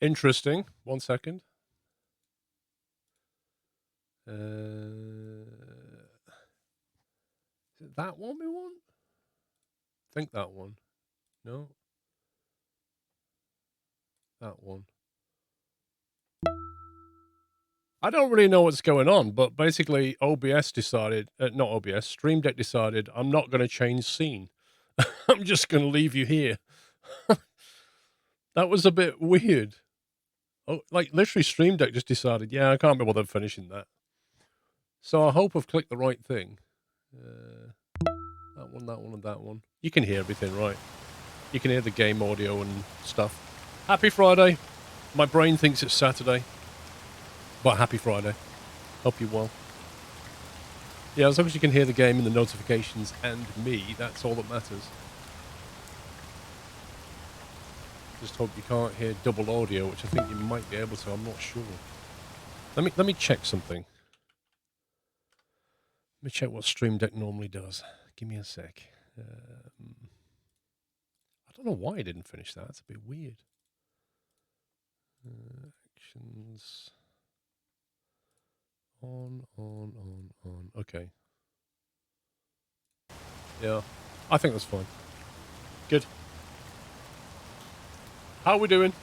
Interesting. 1 second. Is it that one we want? I think that one. No. That one. I don't really know what's going on, but basically OBS decided, not OBS, Stream Deck decided I'm not going to change scene. I'm just going to leave you here. That was a bit weird. Oh, like literally Stream Deck just decided, yeah, I can't be bothered finishing that. So I hope I've clicked the right thing. That one, and that one. You can hear everything, right? You can hear the game audio and stuff. Happy Friday. My brain thinks it's Saturday. But happy Friday. Hope you're well. Yeah, as long as you can hear the game and the notifications and me, that's all that matters. Just hope you can't hear double audio, which I think you might be able to. I'm not sure. Let me check something. Let me check what Stream Deck normally does. Give me a sec. I don't know why I didn't finish that. It's a bit weird. Actions. On. Okay. Yeah, I think that's fine. Good. How are we doing?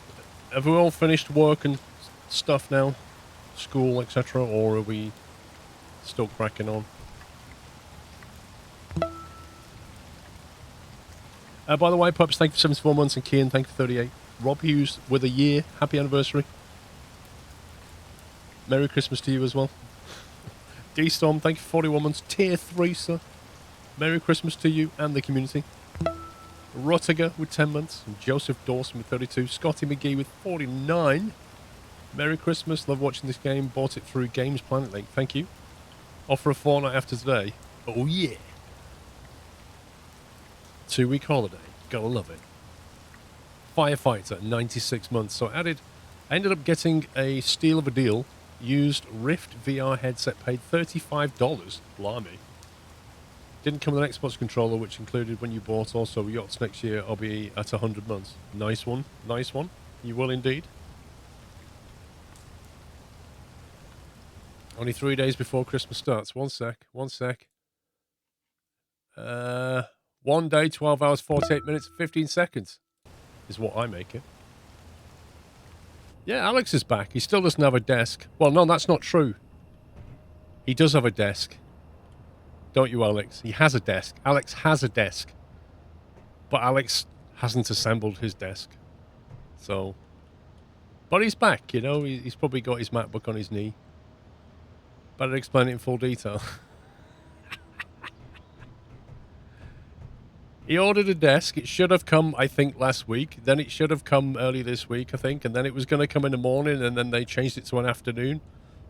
Have we all finished work and stuff now? School, etc., or are we still cracking on? By the way, Pups, thank you for 74 months, and Kian, thank you for 38. Rob Hughes with a year. Happy anniversary. Merry Christmas to you as well. D-Storm, thank you for 41 months. Tier 3, sir. Merry Christmas to you and the community. Ruttiger with 10 months. And Joseph Dawson with 32. Scotty McGee with 49. Merry Christmas. Love watching this game. Bought it through Games Planet Link. Thank you. Offer a fortnight after today. Oh, yeah. 2-week holiday. Gotta love it. Firefighter, 96 months. So I ended up getting a steal of a deal. Used Rift VR headset, paid $35. Blimey. Didn't come with an Xbox controller, which included when you bought also Yachts next year. I'll be at 100 months. Nice one. Nice one. You will indeed. Only 3 days before Christmas starts. One sec. 1 day, 12 hours, 48 minutes, 15 seconds is what I make it. Yeah, Alex is back. He still doesn't have a desk. Well, no, that's not true. He does have a desk. Don't you, Alex? He has a desk. Alex has a desk. But Alex hasn't assembled his desk. So, but he's back, you know. He's probably got his MacBook on his knee. Better explain it in full detail. He ordered a desk. It should have come, I think, last week. Then it should have come early this week, I think. And then it was going to come in the morning, and then they changed it to an afternoon.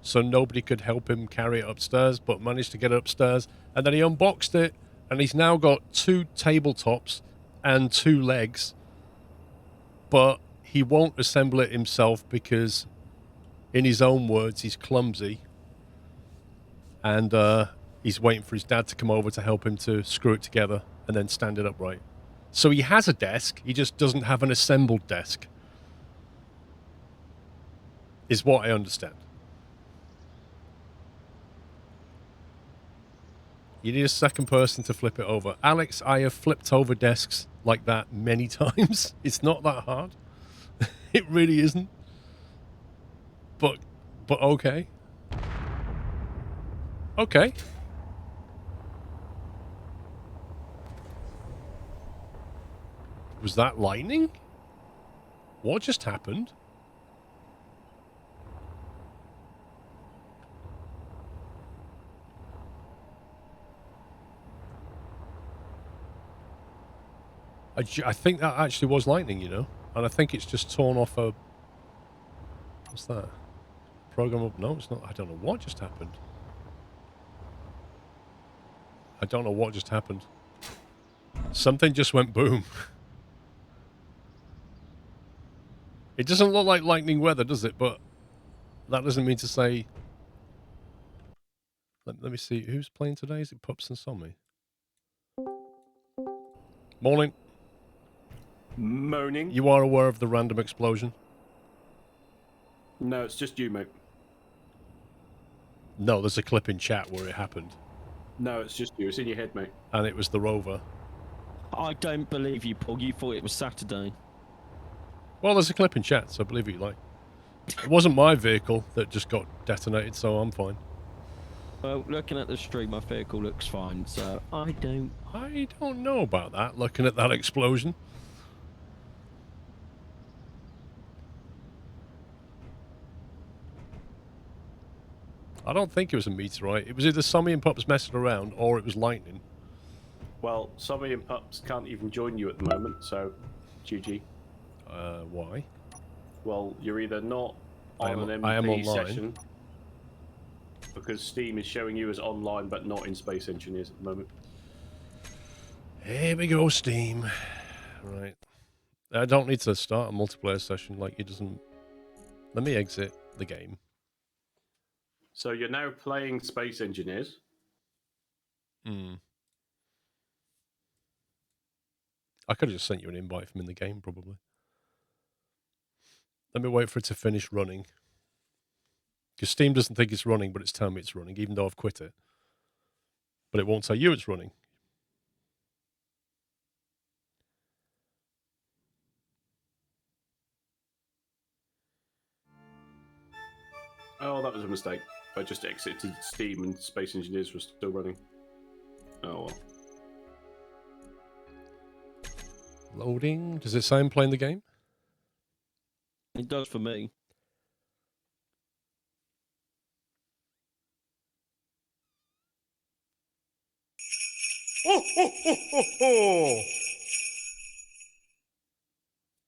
So nobody could help him carry it upstairs, but managed to get it upstairs. And then he unboxed it, and he's now got 2 tabletops and 2 legs. But he won't assemble it himself because, in his own words, he's clumsy. And he's waiting for his dad to come over to help him to screw it together and then stand it upright. So he has a desk, he just doesn't have an assembled desk. Is what I understand. You need a second person to flip it over. Alex, I have flipped over desks like that many times. It's not that hard. It really isn't. But okay. Okay. Was that lightning? What just happened? I think that actually was lightning, you know? And I think it's just torn off a... What's that? Program up? No, it's not. I don't know what just happened. I don't know what just happened. Something just went boom. It doesn't look like lightning weather, does it? But that doesn't mean to say... Let me see. Who's playing today? Is it Pups and Sommy? Morning. Moaning. You are aware of the random explosion? No, it's just you, mate. No, there's a clip in chat where it happened. No, it's just you. It's in your head, mate. And it was the rover. I don't believe you, Paul. You thought it was Saturday. Well, there's a clip in chat, so believe it you like. It wasn't my vehicle that just got detonated, so I'm fine. Well, looking at the stream, my vehicle looks fine, so I don't know about that, looking at that explosion. I don't think it was a meteorite. It was either Sammy and Pups messing around, or it was lightning. Well, Sammy and Pups can't even join you at the moment, so GG. Why? Well, you're either not on an I am MP online. session, because Steam is showing you as online but not in Space Engineers at the moment. Here we go, Steam. Right. I don't need to start a multiplayer session, like it doesn't... Let me exit the game. So you're now playing Space Engineers. Hmm. I could have just sent you an invite from in the game, probably. Let me wait for it to finish running. Because Steam doesn't think it's running, but it's telling me it's running, even though I've quit it. But it won't tell you it's running. Oh, that was a mistake. I just exited Steam and Space Engineers was still running. Oh well. Loading. Does it say I'm playing the game? It does for me.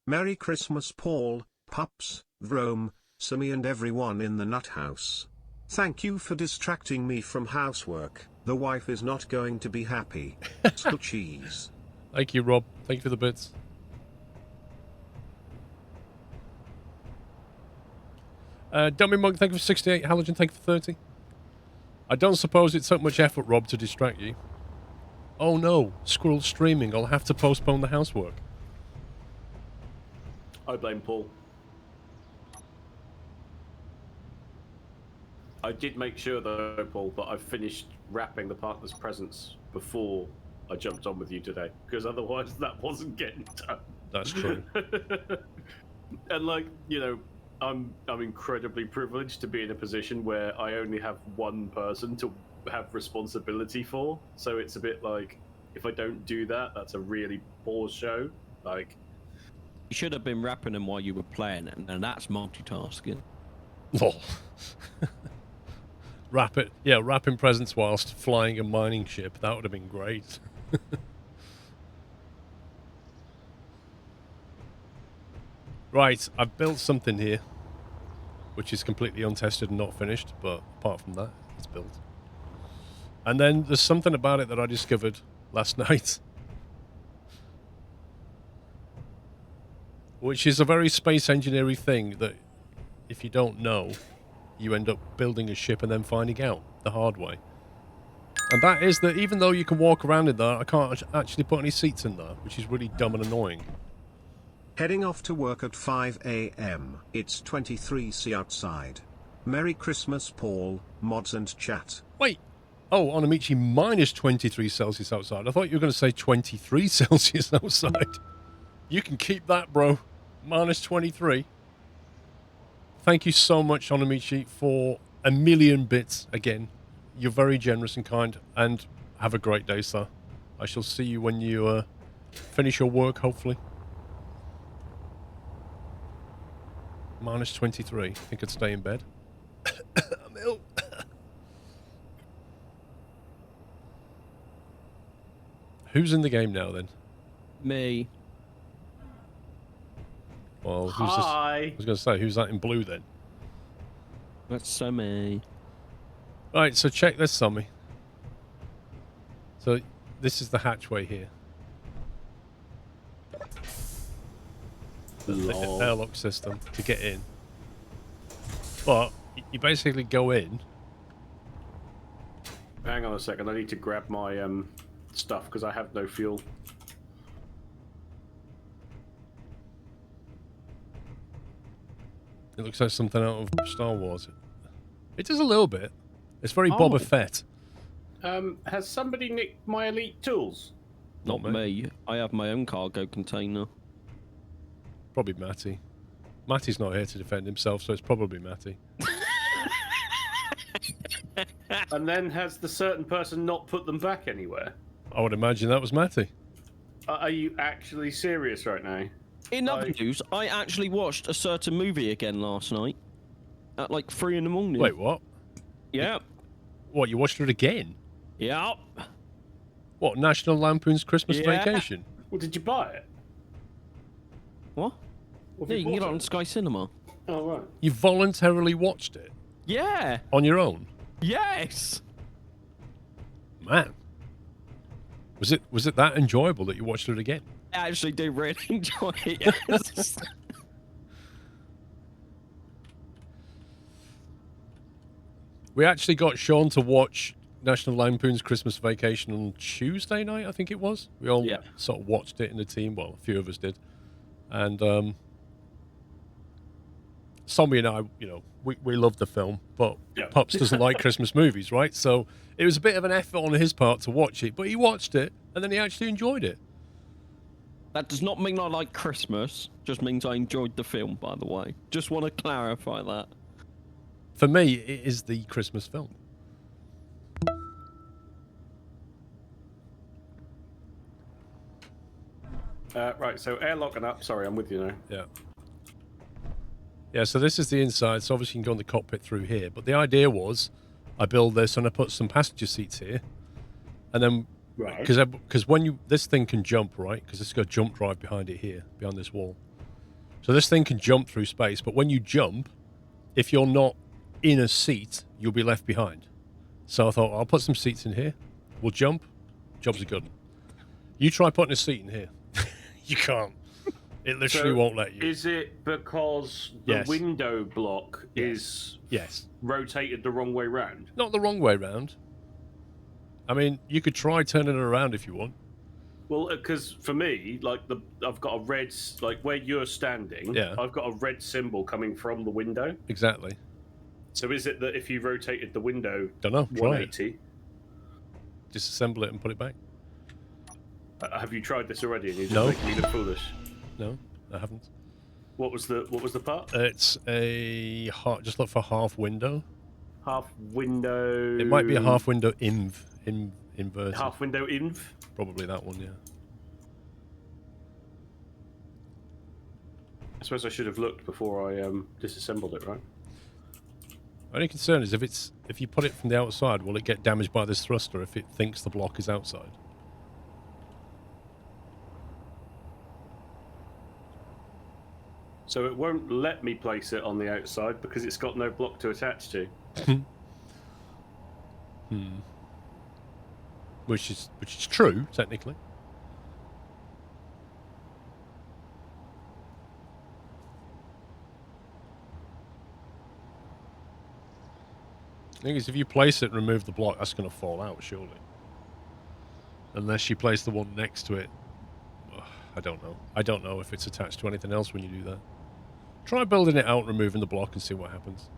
Merry Christmas, Paul, Pups, Rome, Sammy and everyone in the nut house. Thank you for distracting me from housework. The wife is not going to be happy. Still cheese. Thank you, Rob. Thank you for the bits. Dummy Mug, thank you for 68. Halogen, thank you for 30. I don't suppose it took much effort, Rob, to distract you. Oh no, Squirrel streaming. I'll have to postpone the housework. I blame Paul. I did make sure, though, Paul, that I finished wrapping the partner's presents before I jumped on with you today, because otherwise that wasn't getting done. That's true. And, like, you know, I'm incredibly privileged to be in a position where I only have one person to have responsibility for, so it's a bit like, if I don't do that, that's a really poor show. Like, You should have been wrapping them while you were playing it, and that's multitasking. Lol. Wrapping presents whilst flying a mining ship. That would have been great. Right, I've built something here, which is completely untested and not finished, but apart from that, it's built. And then there's something about it that I discovered last night, which is a very space engineering thing that, if you don't know, you end up building a ship and then finding out the hard way. And that is that even though you can walk around in there, I can't actually put any seats in there, which is really dumb and annoying. Heading off to work at 5 a.m. It's 23°C outside. Merry Christmas, Paul, mods and chat. Wait. Oh, Onamichi, minus 23 Celsius outside. I thought you were going to say 23 Celsius outside. You can keep that, bro. Minus 23. Thank you so much, Onamichi, for a million bits again. You're very generous and kind, and have a great day, sir. I shall see you when you finish your work, hopefully. Minus 23. I think I'd stay in bed. I'm ill. Who's in the game now, then? Me. Well, who's this? I was going to say, who's that in blue, then? That's so me. Right, so check this, Sammy. So, this is the hatchway here. The airlock system to get in. But, you basically go in. hang on a second, I need to grab my stuff because I have no fuel. It looks like something out of Star Wars. It does a little bit. It's very Oh. Boba Fett. Has somebody nicked my elite tools? Not Not me. I have my own cargo container. Probably Matty. Matty's not here to defend himself, so it's probably Matty. And then has the certain person not put them back anywhere? I would imagine that was Matty. Are you actually serious right now? In other news, I actually watched a certain movie again last night. At like 3 in the morning. Wait, what? Yeah. What, you watched it again? Yeah. What, National Lampoon's Christmas Yeah. Vacation? Well, did you buy it? What? Or have Yeah, you can get it bought on Sky Cinema. Oh, right. You voluntarily watched it? Yeah. On your own? Yes. Man. Was it that enjoyable that you watched it again? I actually do really enjoy it. Yes. We actually got Sean to watch National Lampoon's Christmas Vacation on Tuesday night, I think it was. We all Yeah. sort of watched it in the team. Well, a few of us did. And Sommy and I, we loved the film, but Yeah. Pups doesn't like Christmas movies, right? So it was a bit of an effort on his part to watch it, but he watched it, and then he actually enjoyed it. That does not mean I like Christmas. Just means I enjoyed the film, by the way. Just want to clarify that. For me, it is the Christmas film. Right, so airlock and up. Sorry, I'm with you now. Yeah. Yeah, so this is the inside. So obviously you can go in the cockpit through here. But the idea was I build this and I put some passenger seats here. And then, Right. because when this thing can jump, right? Because it's got a jump drive behind it here, behind this wall. So this thing can jump through space. But when you jump, if you're not in a seat, you'll be left behind. So I thought, I'll put some seats in here. We'll jump. Jobs are good. You try putting a seat in here. You can't. It literally won't let you. Is it because the Yes. window block is Yes. rotated the wrong way round? Not the wrong way round. I mean, you could try turning it around if you want. Well, because for me, like I've got a red, like where you're standing, Yeah. I've got a red symbol coming from the window. Exactly. So is it that if you rotated the window Don't know. Try it. 180, Disassemble it and put it back. have you tried this already and you're just No. making me look foolish? No, I haven't. What was the part? It's just look for half window. Half window. It might be a half window inverted. Half window inv. Probably that one, yeah. I suppose I should have looked before I disassembled it, right? Only concern is if you put it from the outside, will it get damaged by this thruster if it thinks the block is outside? So it won't let me place it on the outside because it's got no block to attach to. Which is true, technically. The thing is, if you place it and remove the block, that's going to fall out, surely. Unless you place the one next to it. Ugh, I don't know. I don't know if it's attached to anything else when you do that. Try building it out, removing the block, and see what happens.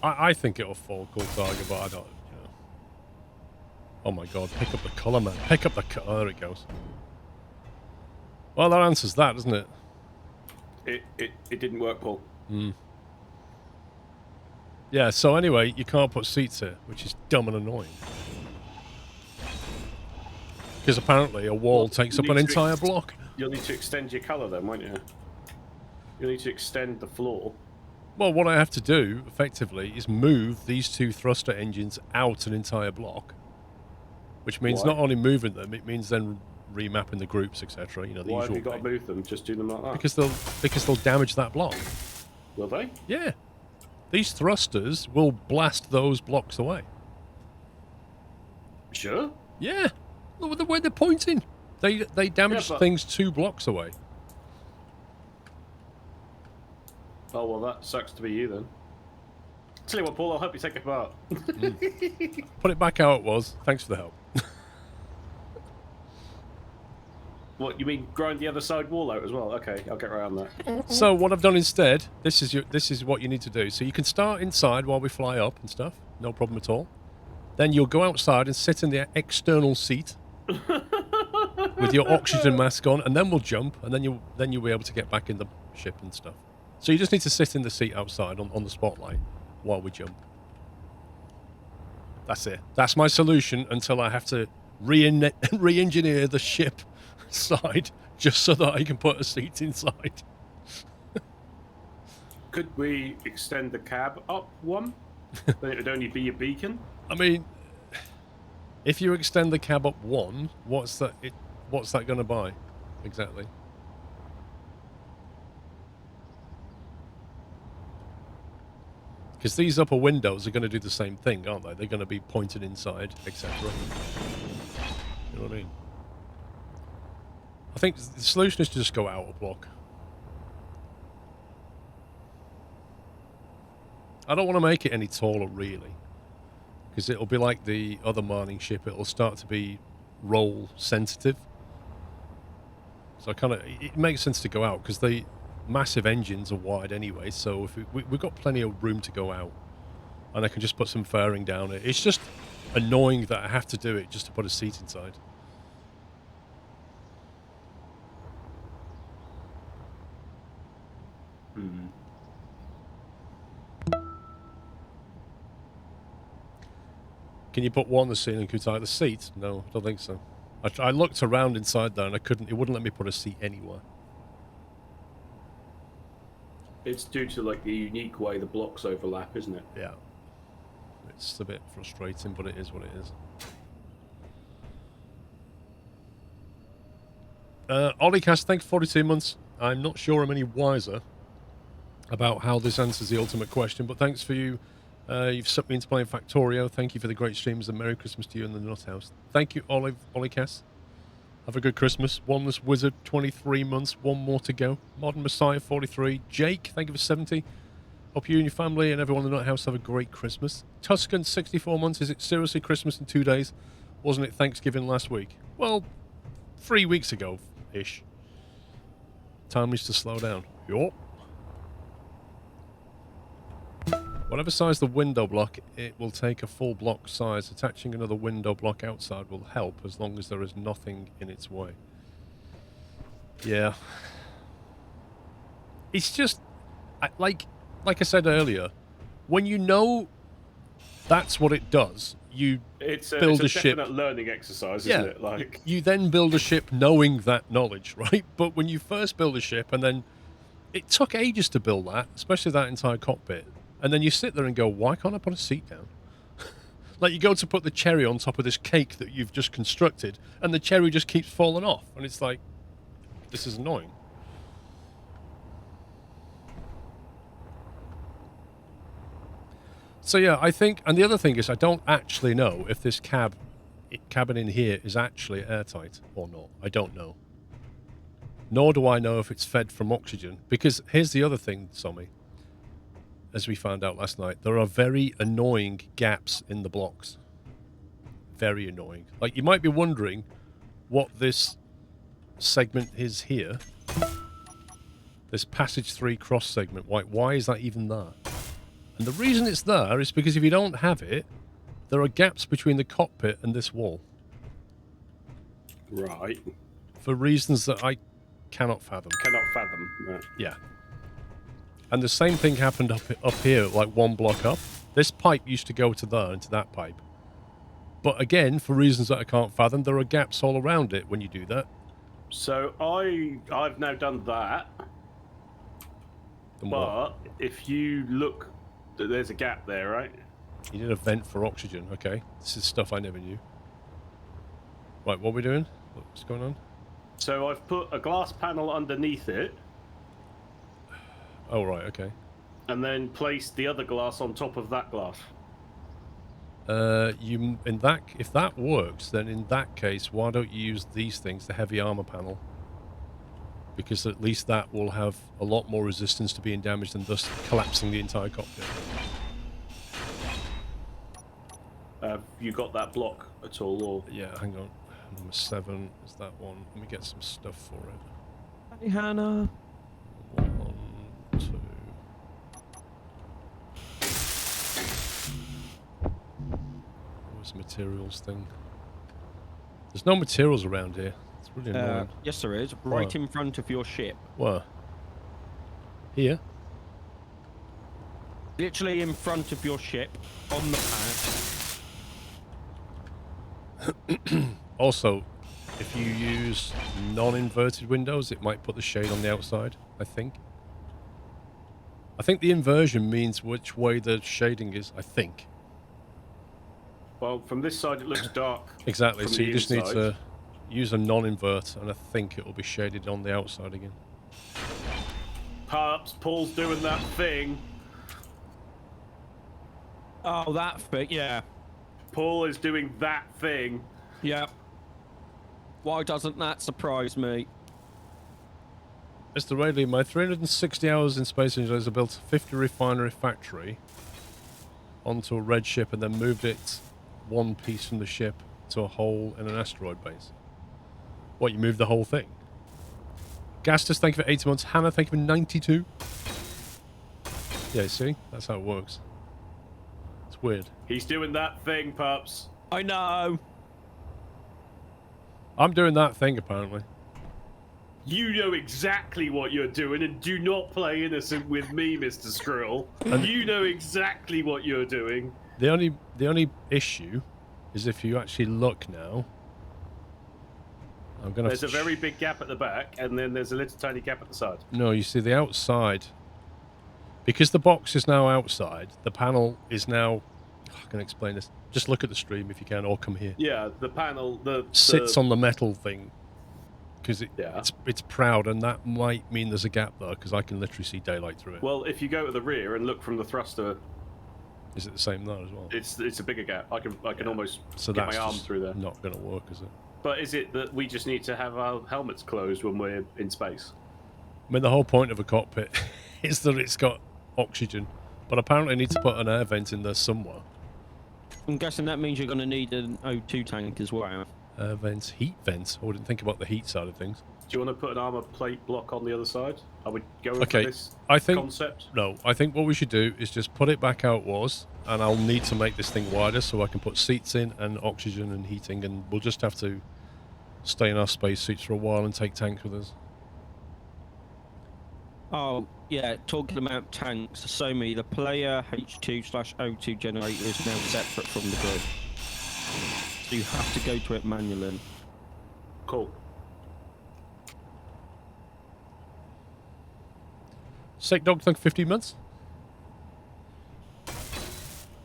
I think it'll fall, cool target, but I don't, Oh my god, pick up the colour, man. Pick up the colour. Oh, there it goes. Well, that answers that, doesn't it? It didn't work, Paul. Yeah, so anyway, you can't put seats here, which is dumb and annoying. Because apparently a wall takes up an entire block. You'll need to extend your colour then, won't you? You'll need to extend the floor. Well, what I have to do, effectively, is move these two thruster engines out an entire block. Which means Why? not only moving them, it means then remapping the groups, etc. You know, the Why have usual you got to thing. move them? Just do them like that. Because they'll damage that block. Will they? Yeah. These thrusters will blast those blocks away. Sure. Yeah. Look at the way they're pointing. They damage but- things 2 blocks away. Oh, well, that sucks to be you then. Tell you what, Paul, I'll help you take it apart. Put it back how it was. Thanks for the help. What, you mean grind the other side wall out as well? Okay, I'll get right on that. So what I've done instead, this is what you need to do. So you can start inside while we fly up and stuff. No problem at all. Then you'll go outside and sit in the external seat with your oxygen mask on, and then we'll jump, and then you'll be able to get back in the ship and stuff. So you just need to sit in the seat outside on the spotlight while we jump. That's it. That's my solution until I have to re-engineer the ship side just so that I can put a seat inside. Could we extend the cab up one? Then it would only be a beacon? I mean, if you extend the cab up one, what's that going to buy exactly? Because these upper windows are going to do the same thing, aren't they? They're going to be pointed inside, etc. You know what I mean? I think the solution is to just go out a block. I don't want to make it any taller, really. Because it'll be like the other mining ship. It'll start to be roll sensitive. So it makes sense to go out because the massive engines are wide anyway. So if we've got plenty of room to go out, and I can just put some fairing down it. It's just annoying that I have to do it just to put a seat inside. Hmm. Can you put one on the ceiling? Could I the seat? No, I don't think so. I looked around inside there and I couldn't. It wouldn't let me put a seat anywhere. It's due to like the unique way the blocks overlap, isn't it? Yeah. It's a bit frustrating, but it is what it is. OllieCast, thank you for 42 months. I'm not sure I'm any wiser about how this answers the ultimate question, but thanks for you. You've sucked me into playing Factorio. Thank you for the great streams, and Merry Christmas to you in the Nut House. Thank you, OllieCast. Have a good Christmas. Oneless Wizard, 23 months, one more to go. Modern Messiah, 43. Jake, thank you for 70. Hope you and your family and everyone in the Nut House have a great Christmas. Tuscan, 64 months. Is it seriously Christmas in 2 days? Wasn't it Thanksgiving last week? Well, 3 weeks ago-ish. Time is to slow down. Yup. Whatever size the window block, it will take a full block size. Attaching another window block outside will help as long as there is nothing in its way. Yeah. It's just, like I said earlier, when you know that's what it does, you build a ship. Definite learning exercise, isn't it? Like you then build a ship knowing that knowledge, right? But when you first build a ship, and then it took ages to build that, especially that entire cockpit. And then you sit there and go, why can't I put a seat down? Like you go to put the cherry on top of this cake that you've just constructed, and the cherry just keeps falling off. And it's like, this is annoying. So yeah, I think, and the other thing is I don't actually know if this cabin in here is actually airtight or not. I don't know. Nor do I know if it's fed from oxygen. Because here's the other thing, Sommy. As we found out last night, there are very annoying gaps in the blocks. Very annoying. Like, you might be wondering what this segment is here. This passage 3 cross segment. Why is that even there? And the reason it's there is because if you don't have it, there are gaps between the cockpit and this wall. right. For reasons that I cannot fathom. Cannot fathom. Right. Yeah. And the same thing happened up here, like one block up. This pipe used to go to there, into that pipe. But again, for reasons that I can't fathom, there are gaps all around it when you do that. So I've now done that. And But what? if you look, there's a gap there, right? You did a vent for oxygen. Okay. This is stuff I never knew. Right, what are we doing? What's going on? So I've put a glass panel underneath it, Oh, right, okay. and then placed the other glass on top of that glass. If that works, then in that case, why don't you use these things, the heavy armor panel? because at least that will have a lot more resistance to being damaged and thus collapsing the entire cockpit. You got that block at all, or Yeah, hang on. Number 7 is that one. Let me get some stuff for it. Hey, Hannah. 1, 2. Where's the materials thing? There's no materials around here. It's really annoying. Yes, there is. Right What? in front of your ship. Where? Here? Literally in front of your ship, on the pad. Also, if you use non-inverted windows, it might put the shade on the outside, I think. I think the inversion means which way the shading is, I think. well, from this side it looks dark. Exactly, from so the you just need inside. to use a non-invert, and I think it will be shaded on the outside again. Perhaps Paul's doing that thing. Oh, that thing, yeah. Paul is doing that thing. Yeah. Why doesn't that surprise me? Mr. Radley, my 360 hours in space engineers have built a 50 refinery factory onto a red ship and then moved it one piece from the ship to a hole in an asteroid base. What, you moved the whole thing? Gastus, thank you for 80 months. Hannah, thank you for 92. Yeah, see? That's how it works. It's weird. He's doing that thing, pups. I know. I'm doing that thing, apparently. You know exactly what you're doing, and do not play innocent with me, Mr. Squirrel. You know exactly what you're doing. The only issue is if you actually look now. I'm gonna. There's a very big gap at the back, and then there's a little tiny gap at the side. No, you see the outside. Because the box is now outside, the panel is now. I can explain this. Just look at the stream if you can, or come here. Yeah, the panel, Sits on the metal thing. Because Yeah. it's proud, and that might mean there's a gap there, because I can literally see daylight through it. Well, if you go to the rear and look from the thruster, Is it the same there as well? it's a bigger gap. I can almost So get that's my arm just through there. not going to work, is it? But is it that we just need to have our helmets closed when we're in space? I mean, the whole point of a cockpit is that it's got oxygen, but apparently I need to put an air vent in there somewhere. I'm guessing that means you're going to need an O2 tank as well. Air vents, heat vents. I wouldn't think about the heat side of things. Do you want to put an armor plate block on the other side? Are we going Okay, for this I think concept? no. I think what we should do is just put it back how it was, and I'll need to make this thing wider so I can put seats in and oxygen and heating, and we'll just have to stay in our spacesuits for a while and take tanks with us. Oh, yeah, talking about tanks, so me, the player H2/O2 generator is now separate from the grid. So you have to go to it manually. Cool. Sick dog, thank 15 months.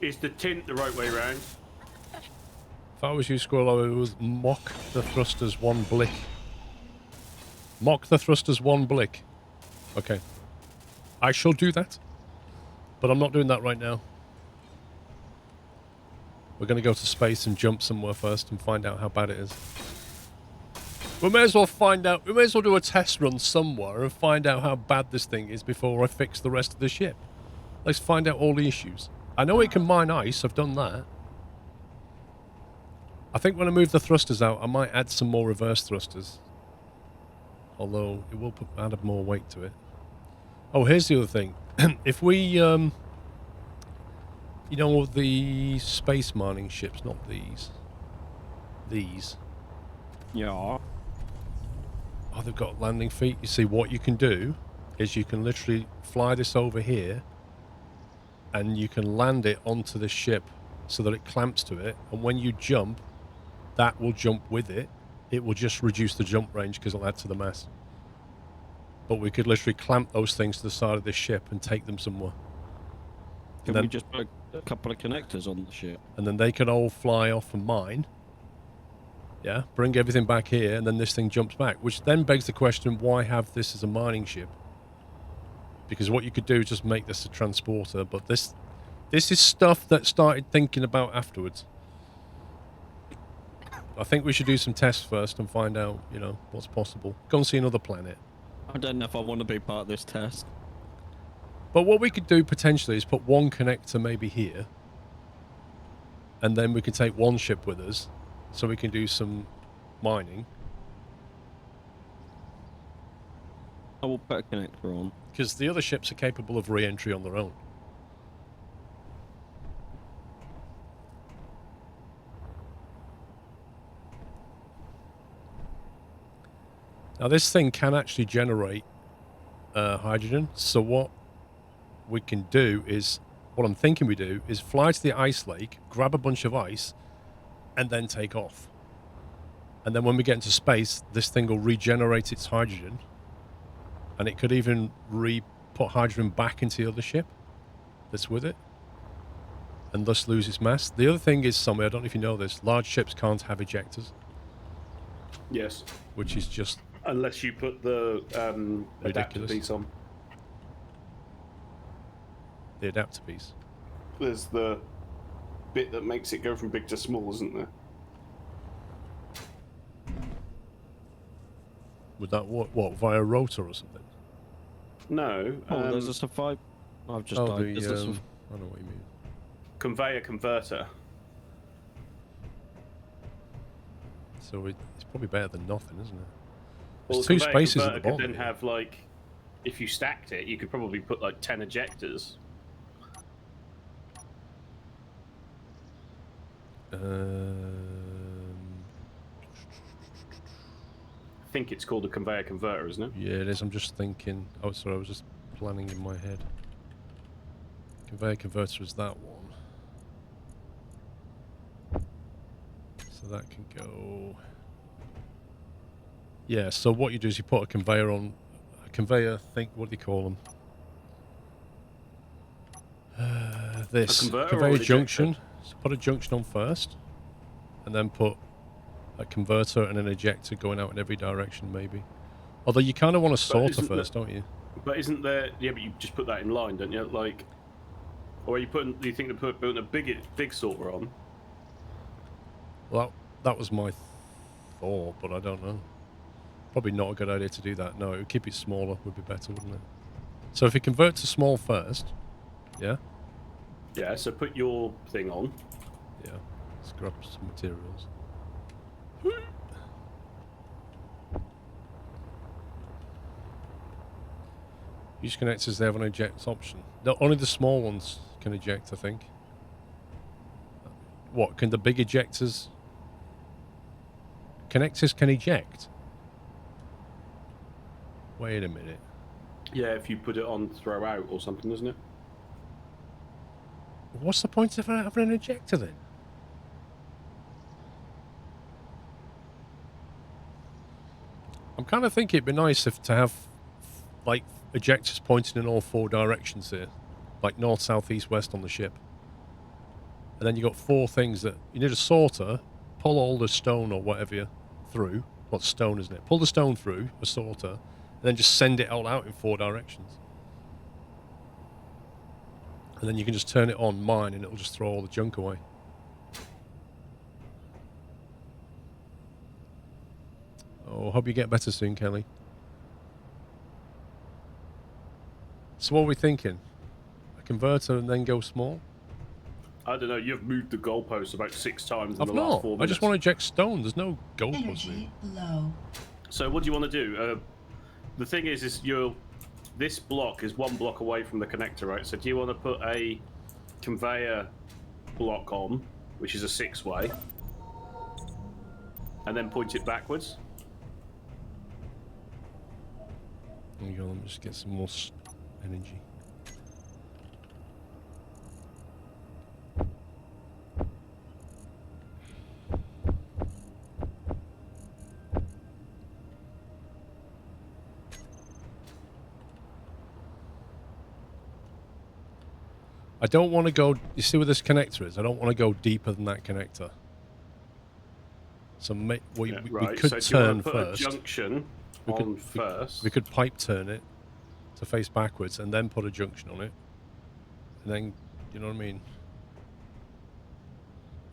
Is the tint the right way round? If I was you, Squirrel, I would mock the thrusters one blick. Mock the thrusters one blick. Okay. I shall do that. But I'm not doing that right now. We're going to go to space and jump somewhere first and find out how bad it is. We may as well find out. We may as well do a test run somewhere and find out how bad this thing is before I fix the rest of the ship. Let's find out all the issues. I know it can mine ice. I've done that. I think when I move the thrusters out, I might add some more reverse thrusters. Although it will add more weight to it. Oh, here's the other thing. If we, you know, the space mining ships, not these. These. Yeah. Oh, they've got landing feet. You see, what you can do is you can literally fly this over here and you can land it onto the ship so that it clamps to it. And when you jump, that will jump with it. It will just reduce the jump range because it'll add to the mass. But we could literally clamp those things to the side of this ship and take them somewhere. Can then- we just put a couple of connectors on the ship? And then they can all fly off and mine. Yeah, bring everything back here, and then this thing jumps back. Which then begs the question, why have this as a mining ship? Because what you could do is just make this a transporter, but this is stuff that started thinking about afterwards. I think we should do some tests first and find out, you know, what's possible. Go and see another planet. I don't know if I want to be part of this test. But what we could do potentially is put one connector maybe here, and then we can take one ship with us, so we can do some mining. I will put a connector on. Because the other ships are capable of re-entry on their own. Now this thing can actually generate hydrogen, so what we can do is, what I'm thinking we do, is fly to the ice lake, grab a bunch of ice, and then take off. And then when we get into space, this thing will regenerate its hydrogen, and it could even put hydrogen back into the other ship that's with it, and thus lose its mass. The other thing is, somewhere, I don't know if you know this, large ships can't have ejectors. Yes. Which is just... Unless you put the adapter ridiculous. piece on. The adapter piece. There's the bit that makes it go from big to small, isn't there? Would that what via rotor or something? No. Oh, there's a survive. I've just died. I There's know what you mean. Conveyor converter. So it's probably better than nothing, isn't it? Well, There's two conveyor spaces at the converter bottom. could then have, like, if you stacked it, you could probably put like 10 ejectors. I think it's called a conveyor converter, isn't it? Yeah, it is. I'm just thinking. Oh, sorry, I was just planning in my head. Conveyor converter is that one. So that can go... Yeah, so what you do is you put a conveyor on... A conveyor, what do you call them? This. converter or Conveyor an ejector? junction. So put a junction on first. And then put a converter and an ejector going out in every direction, maybe. Although you kind of want a sorter first, don't you? But isn't there... Yeah, but you just put that in line, don't you? Like... Or are you putting... Do you think they're putting a big sorter on? Well, that was my thought, but I don't know. Probably not a good idea to do that. No, it would keep it smaller, would be better, wouldn't it? So if you convert to small first, yeah? Yeah, so put your thing on. Yeah. Let's grab some materials. Each connectors, they have an eject option. No, only the small ones can eject, I think. What, can the big ejectors... Connectors can eject? Wait a minute. Yeah, if you put it on throw out or something, isn't it? What's the point of having an ejector then? I'm kind of thinking it'd be nice if to have, like, ejectors pointing in all four directions here. Like north, south, east, west on the ship. And then you got four things that... You need a sorter, pull all the stone or whatever through. What's stone, isn't it? Pull the stone through, a sorter, and then just send it all out in four directions. And then you can just turn it on, mine, and it'll just throw all the junk away. Oh, hope you get better soon, Kelly. So what are we thinking? A converter and then go small? I don't know, you've moved the goalposts about 6 times in I've the last 4 not. minutes. I just want to eject stone. There's no goalpost. Energy low. So what do you want to do? The thing is this block is 1 block away from the connector, right? So do you want to put a conveyor block on, which is a 6-way, and then point it backwards? There you go. Let me just get some more energy. I don't want to go... You see where this connector is? I don't want to go deeper than that connector. So we could so do you turn want to put first. a junction on first? We could pipe turn it to face backwards and then put a junction on it. And then, you know what I mean?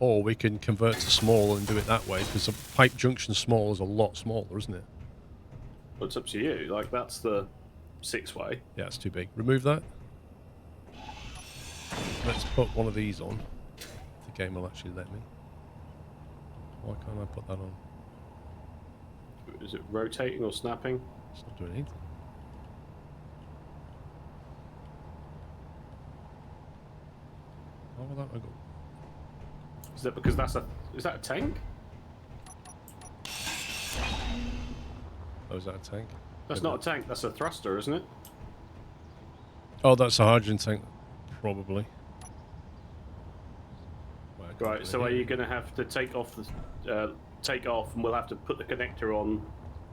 Or we can convert to small and do it that way, because a pipe junction small is a lot smaller, isn't it? Well, it's up to you. Like, that's the 6-way. Yeah, it's too big. Remove that. Let's put one of these on. The game will actually let me. Why can't I put that on? Is it rotating or snapping? It's not doing anything. How will that go? Is that because that's a... Is that a tank? Oh, is that a tank? That's Maybe not a tank. That's a thruster, isn't it? Oh, that's a hydrogen tank. Probably. Well, I can't Right. do So it are here. you going to have to take off the... take off, and we'll have to put the connector on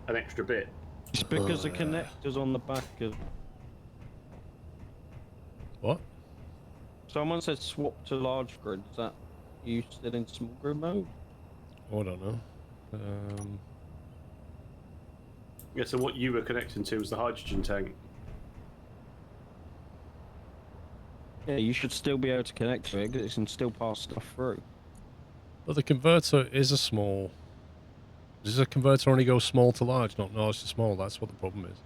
an extra bit. It's because the connector's on the back of... What? Someone said swap to large grid. Is that you still in small grid mode? Oh, I don't know. Yeah, so what you were connecting to was the hydrogen tank. Yeah, you should still be able to connect to it because it can still pass stuff through. But the converter is a small. Does a converter only go small to large, not large to small? That's what the problem is.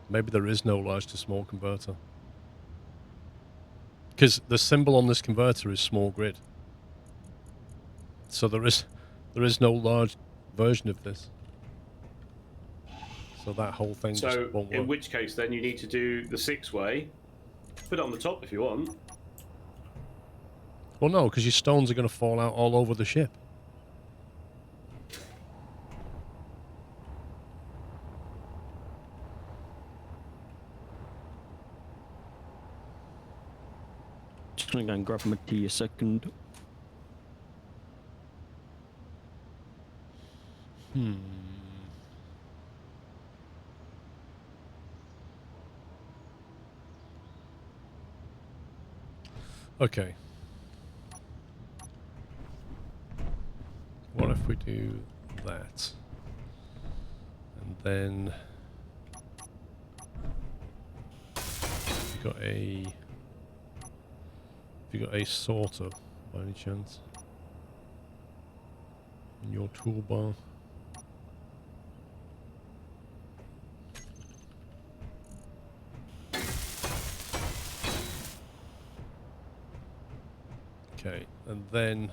Maybe there is no large to small converter. Because the symbol on this converter is small grid. So there is no large version of this. So that whole thing just So won't in work. which case, then you need to do the 6-way. Put it on the top if you want. Well, no, because your stones are going to fall out all over the ship. Just gonna go and grab my tea a second. Okay. What if we do that? And then have you got a sorter by any chance in your toolbar? Okay, and then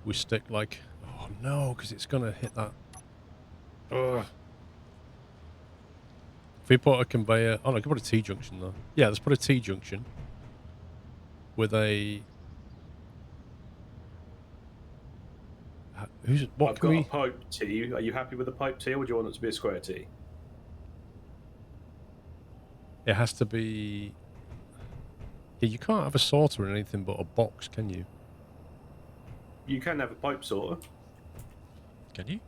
we stick like, oh no, because it's gonna hit that. Ugh. If we put a conveyor, oh no, I can put a T junction though. Yeah, let's put a T junction with a. What I've can got we? a pipe T. Are you happy with a pipe T, or would you want it to be a square T? It has to be. Yeah, you can't have a sorter in anything but a box, can you? You can have a pipe sorter. Can you?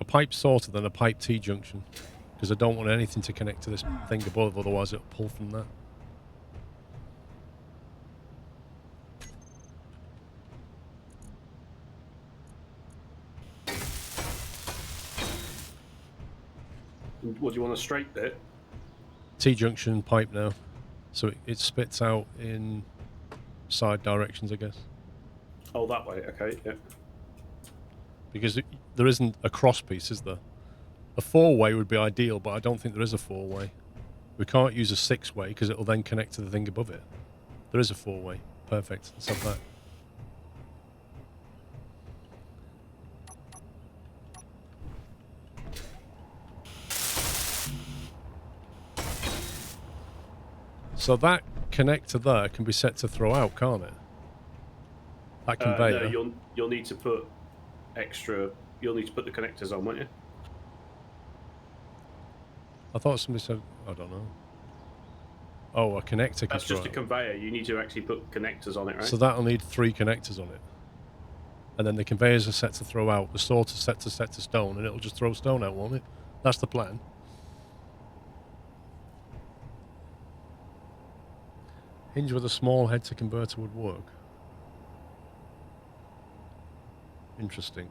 A pipe sorter, then a pipe T junction. Because I don't want anything to connect to this thing above, otherwise it'll pull from that. What do you want, a straight bit? T junction pipe now. So it spits out in side directions, I guess. Oh, that way. Okay, yeah. Because there isn't a cross piece, is there? A 4-way would be ideal, but I don't think there is a 4-way. We can't use a 6-way because it'll then connect to the thing above it. There is a 4-way. Perfect. Let's have that. So that connector there can be set to throw out, can't it? That conveyor. No, you'll need to put extra. You'll need to put the connectors on, won't you? I thought somebody said, I don't know. Oh, a connector can That's throw just a out. conveyor. You need to actually put connectors on it, right? So that'll need 3 connectors on it. And then the conveyors are set to throw out. The sorter's set to stone, and it'll just throw stone out, won't it? That's the plan. Hinge with a small head to converter would work. Interesting.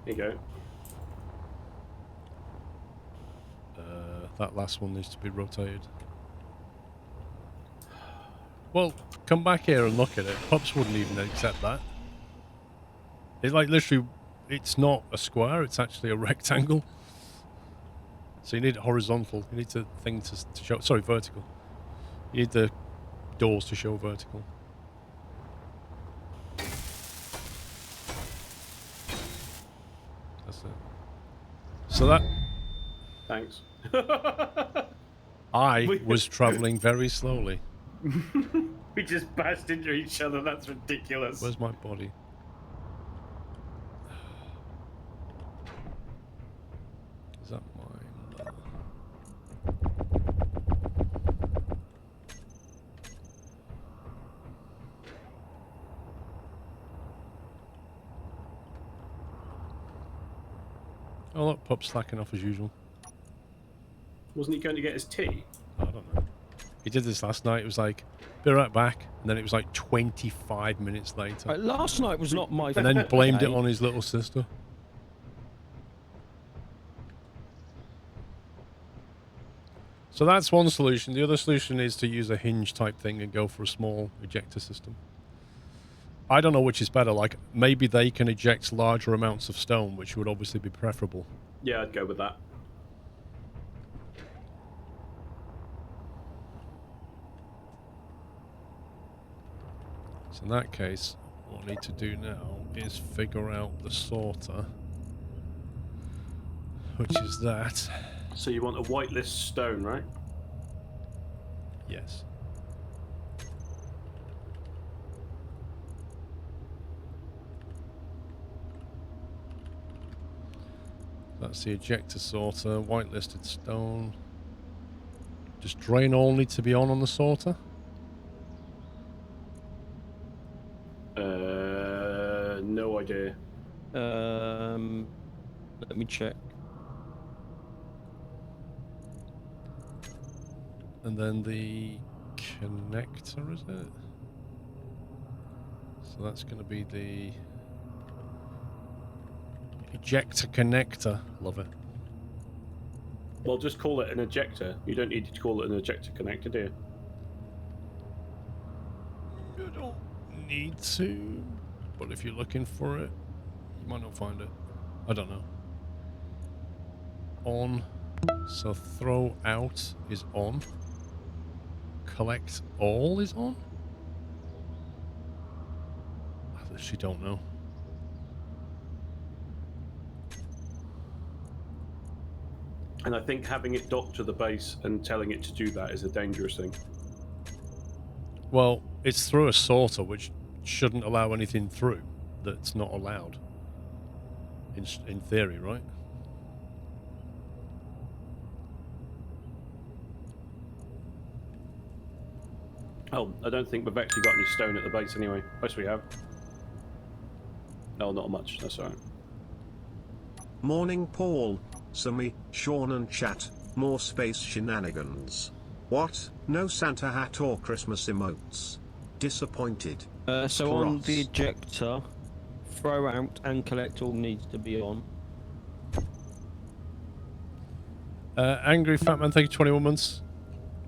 There you go. That last one needs to be rotated. Well, come back here and look at it. Pups wouldn't even accept that. It's like literally, it's not a square, it's actually a rectangle. So you need it horizontal. You need the thing to show, sorry, vertical. You need the doors to show vertical. That's it. So that... Thanks. I was travelling very slowly. We just bashed into each other. That's ridiculous. Where's my body? Is that mine? Oh look, Pup's slacking off as usual. Wasn't he going to get his tea? I don't know. He did this last night. It was like, be right back. And then it was like 25 minutes later. Last night was not my And then blamed it day. on his little sister. So that's one solution. The other solution is to use a hinge type thing and go for a small ejector system. I don't know which is better. Like, maybe they can eject larger amounts of stone, which would obviously be preferable. Yeah, I'd go with that. So in that case, what I need to do now is figure out the sorter, which is that. So you want a whitelist stone, right? Yes. That's the ejector sorter, whitelisted stone. Does drain all need to be on the sorter? No idea. Let me check. And then the connector, is it? So that's going to be the ejector connector. Love it. Well, just call it an ejector. You don't need to call it an ejector connector, do you? You don't need to, but if you're looking for it, you might not find it. I don't know. On. So throw out is on. Collect all is on? I literally don't know. And I think having it docked to the base and telling it to do that is a dangerous thing. Well, it's through a sorter, which shouldn't allow anything through that's not allowed. In theory, right? Oh, I don't think we've actually got any stone at the base anyway. Yes, we have. No, not much. That's alright. Morning Paul, Sammy, Sean and chat, more space shenanigans. What? No Santa hat or Christmas emotes? Disappointed. So on the Cross. ejector, throw out and collect all needs to be on. Angry Fat Man, thank you 21 months.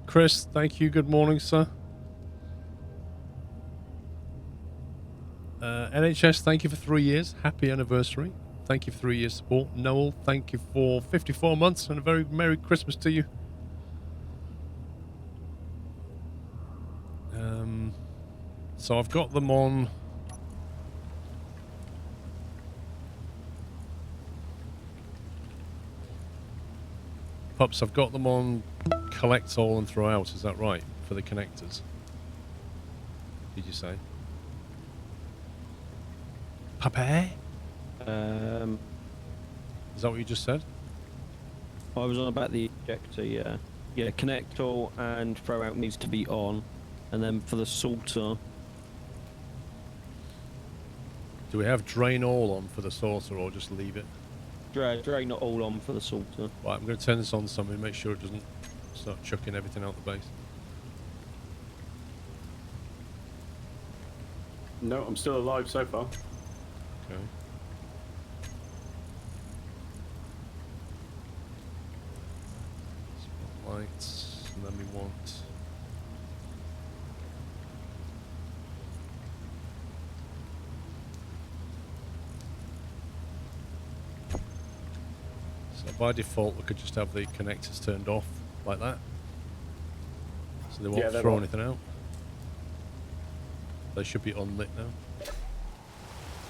Chris, thank you. Good morning, sir. NHS, thank you for 3 years. Happy anniversary. Thank you for 3 years support. Noel, thank you for 54 months and a very Merry Christmas to you. So I've got them on. Pups, I've got them on collect all and throw out, is that right? For the connectors. Did you say? Puppy? Is that what you just said? I was on about the ejector, yeah. Yeah, connect all and throw out needs to be on. And then for the sorter, Do we have drain all on for the sorter or just leave it? drain not all on for the sorter. Right, I'm going to turn this on something, make sure it doesn't start chucking everything out the base. No, I'm still alive so far. Okay. and then we want... So by default, we could just have the connectors turned off like that, so they won't throw anything out. They should be unlit now.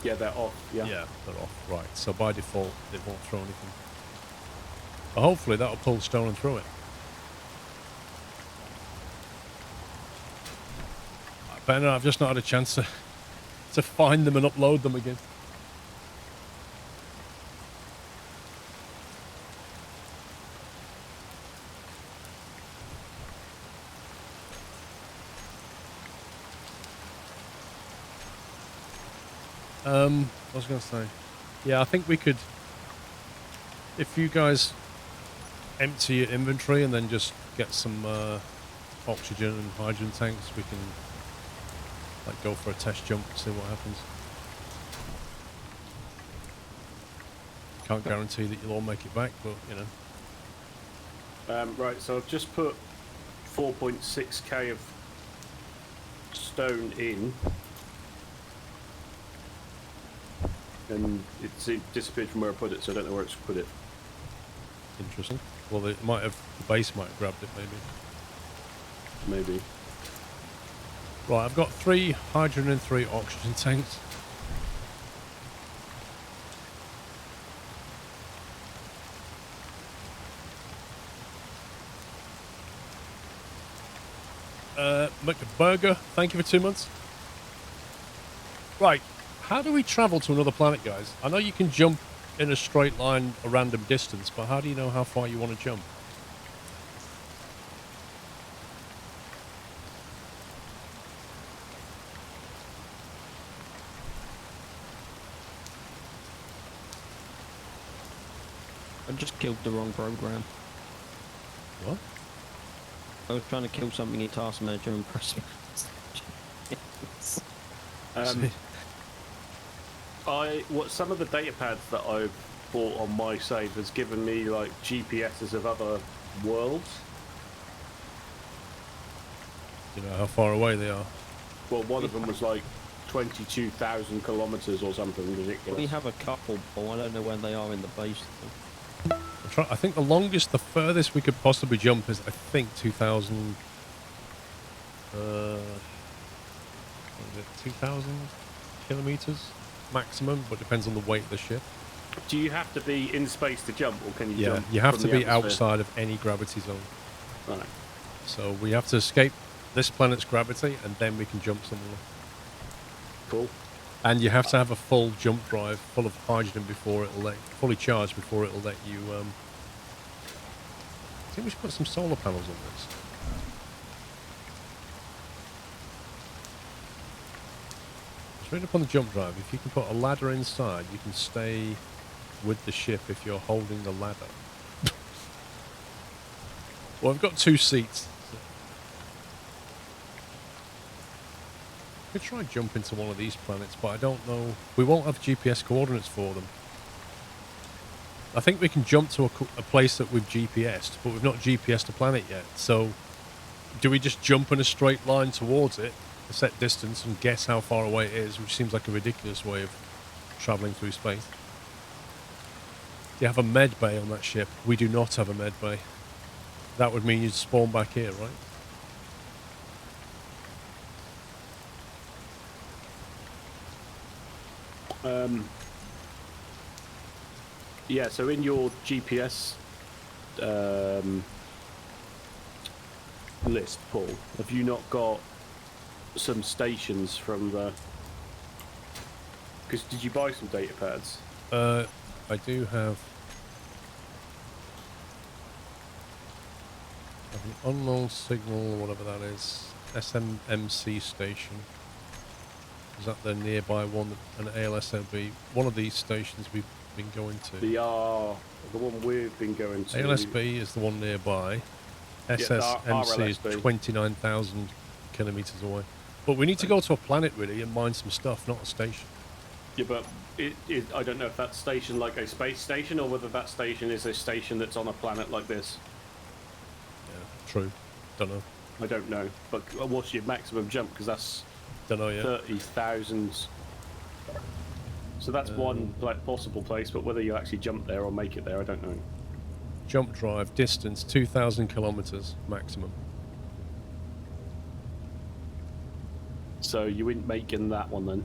Yeah, they're off. Yeah, they're off. Right. So by default, it won't throw anything. But hopefully that'll pull stone through it. But no, I've just not had a chance to find them and upload them again. I was going to say, yeah, I think we could, if you guys empty your inventory and then just get some oxygen and hydrogen tanks, we can like go for a test jump and see what happens. Can't guarantee that you'll all make it back, but you know. Right, so I've just put 4.6k of stone in. And it disappeared from where I put it, so I don't know where it's put it. Interesting. Well, it might have, the base might have grabbed it, maybe. Maybe. Right, I've got 3 hydrogen and 3 oxygen tanks. McBurger, thank you for 2 months. Right. How do we travel to another planet, guys? I know you can jump in a straight line a random distance, but how do you know how far you want to jump? I just killed the wrong program. What? I was trying to kill something in Task Manager and press... some of the data pads that I've bought on my save has given me like GPSs of other worlds. Do you know how far away they are? Well, one of them was like 22,000 kilometers or something ridiculous. We have a couple, but I don't know where they are in the base. I think the longest, the furthest we could possibly jump is, I think, 2,000... 2,000 kilometers maximum, but depends on the weight of the ship. Do you have to be in space to jump, or can you jump? Yeah, you have to be atmosphere? outside of any gravity zone. Right. So we have to escape this planet's gravity, and then we can jump somewhere. Cool. And you have to have a full jump drive, full of hydrogen before it'll let, fully charged before it'll let you. I think we should put some solar panels on this. Just read up on the jump drive. If you can put a ladder inside, you can stay with the ship if you're holding the ladder. Well, I've got 2 seats. I could try and jump into one of these planets, but I don't know. We won't have GPS coordinates for them. I think we can jump to a place that we've GPSed, but we've not GPSed a planet yet. So, do we just jump in a straight line towards it, a set distance, and guess how far away it is, which seems like a ridiculous way of travelling through space? Do you have a med bay on that ship? We do not have a med bay. That would mean you'd spawn back here, right? Yeah, so in your GPS list, Paul, have you not got some stations from the... Because did you buy some data pads? I do have an unknown signal, whatever that is, SMMC station. Is that the nearby one, an ALSOB? One of these stations we've been going to. The one we've been going to. ALSB is the one nearby. SSMC is 29,000 kilometers away. But we need to go to a planet really and mine some stuff, not a station. Yeah, but I don't know if that station like a space station or whether that station is a station that's on a planet like this. Yeah. True. Don't know. I don't know. But what's your maximum jump? Because that's Don't know yet. 30,000. So that's one possible place, but whether you actually jump there or make it there, I don't know. Jump drive distance 2,000 kilometers maximum. So you ain't making that one then?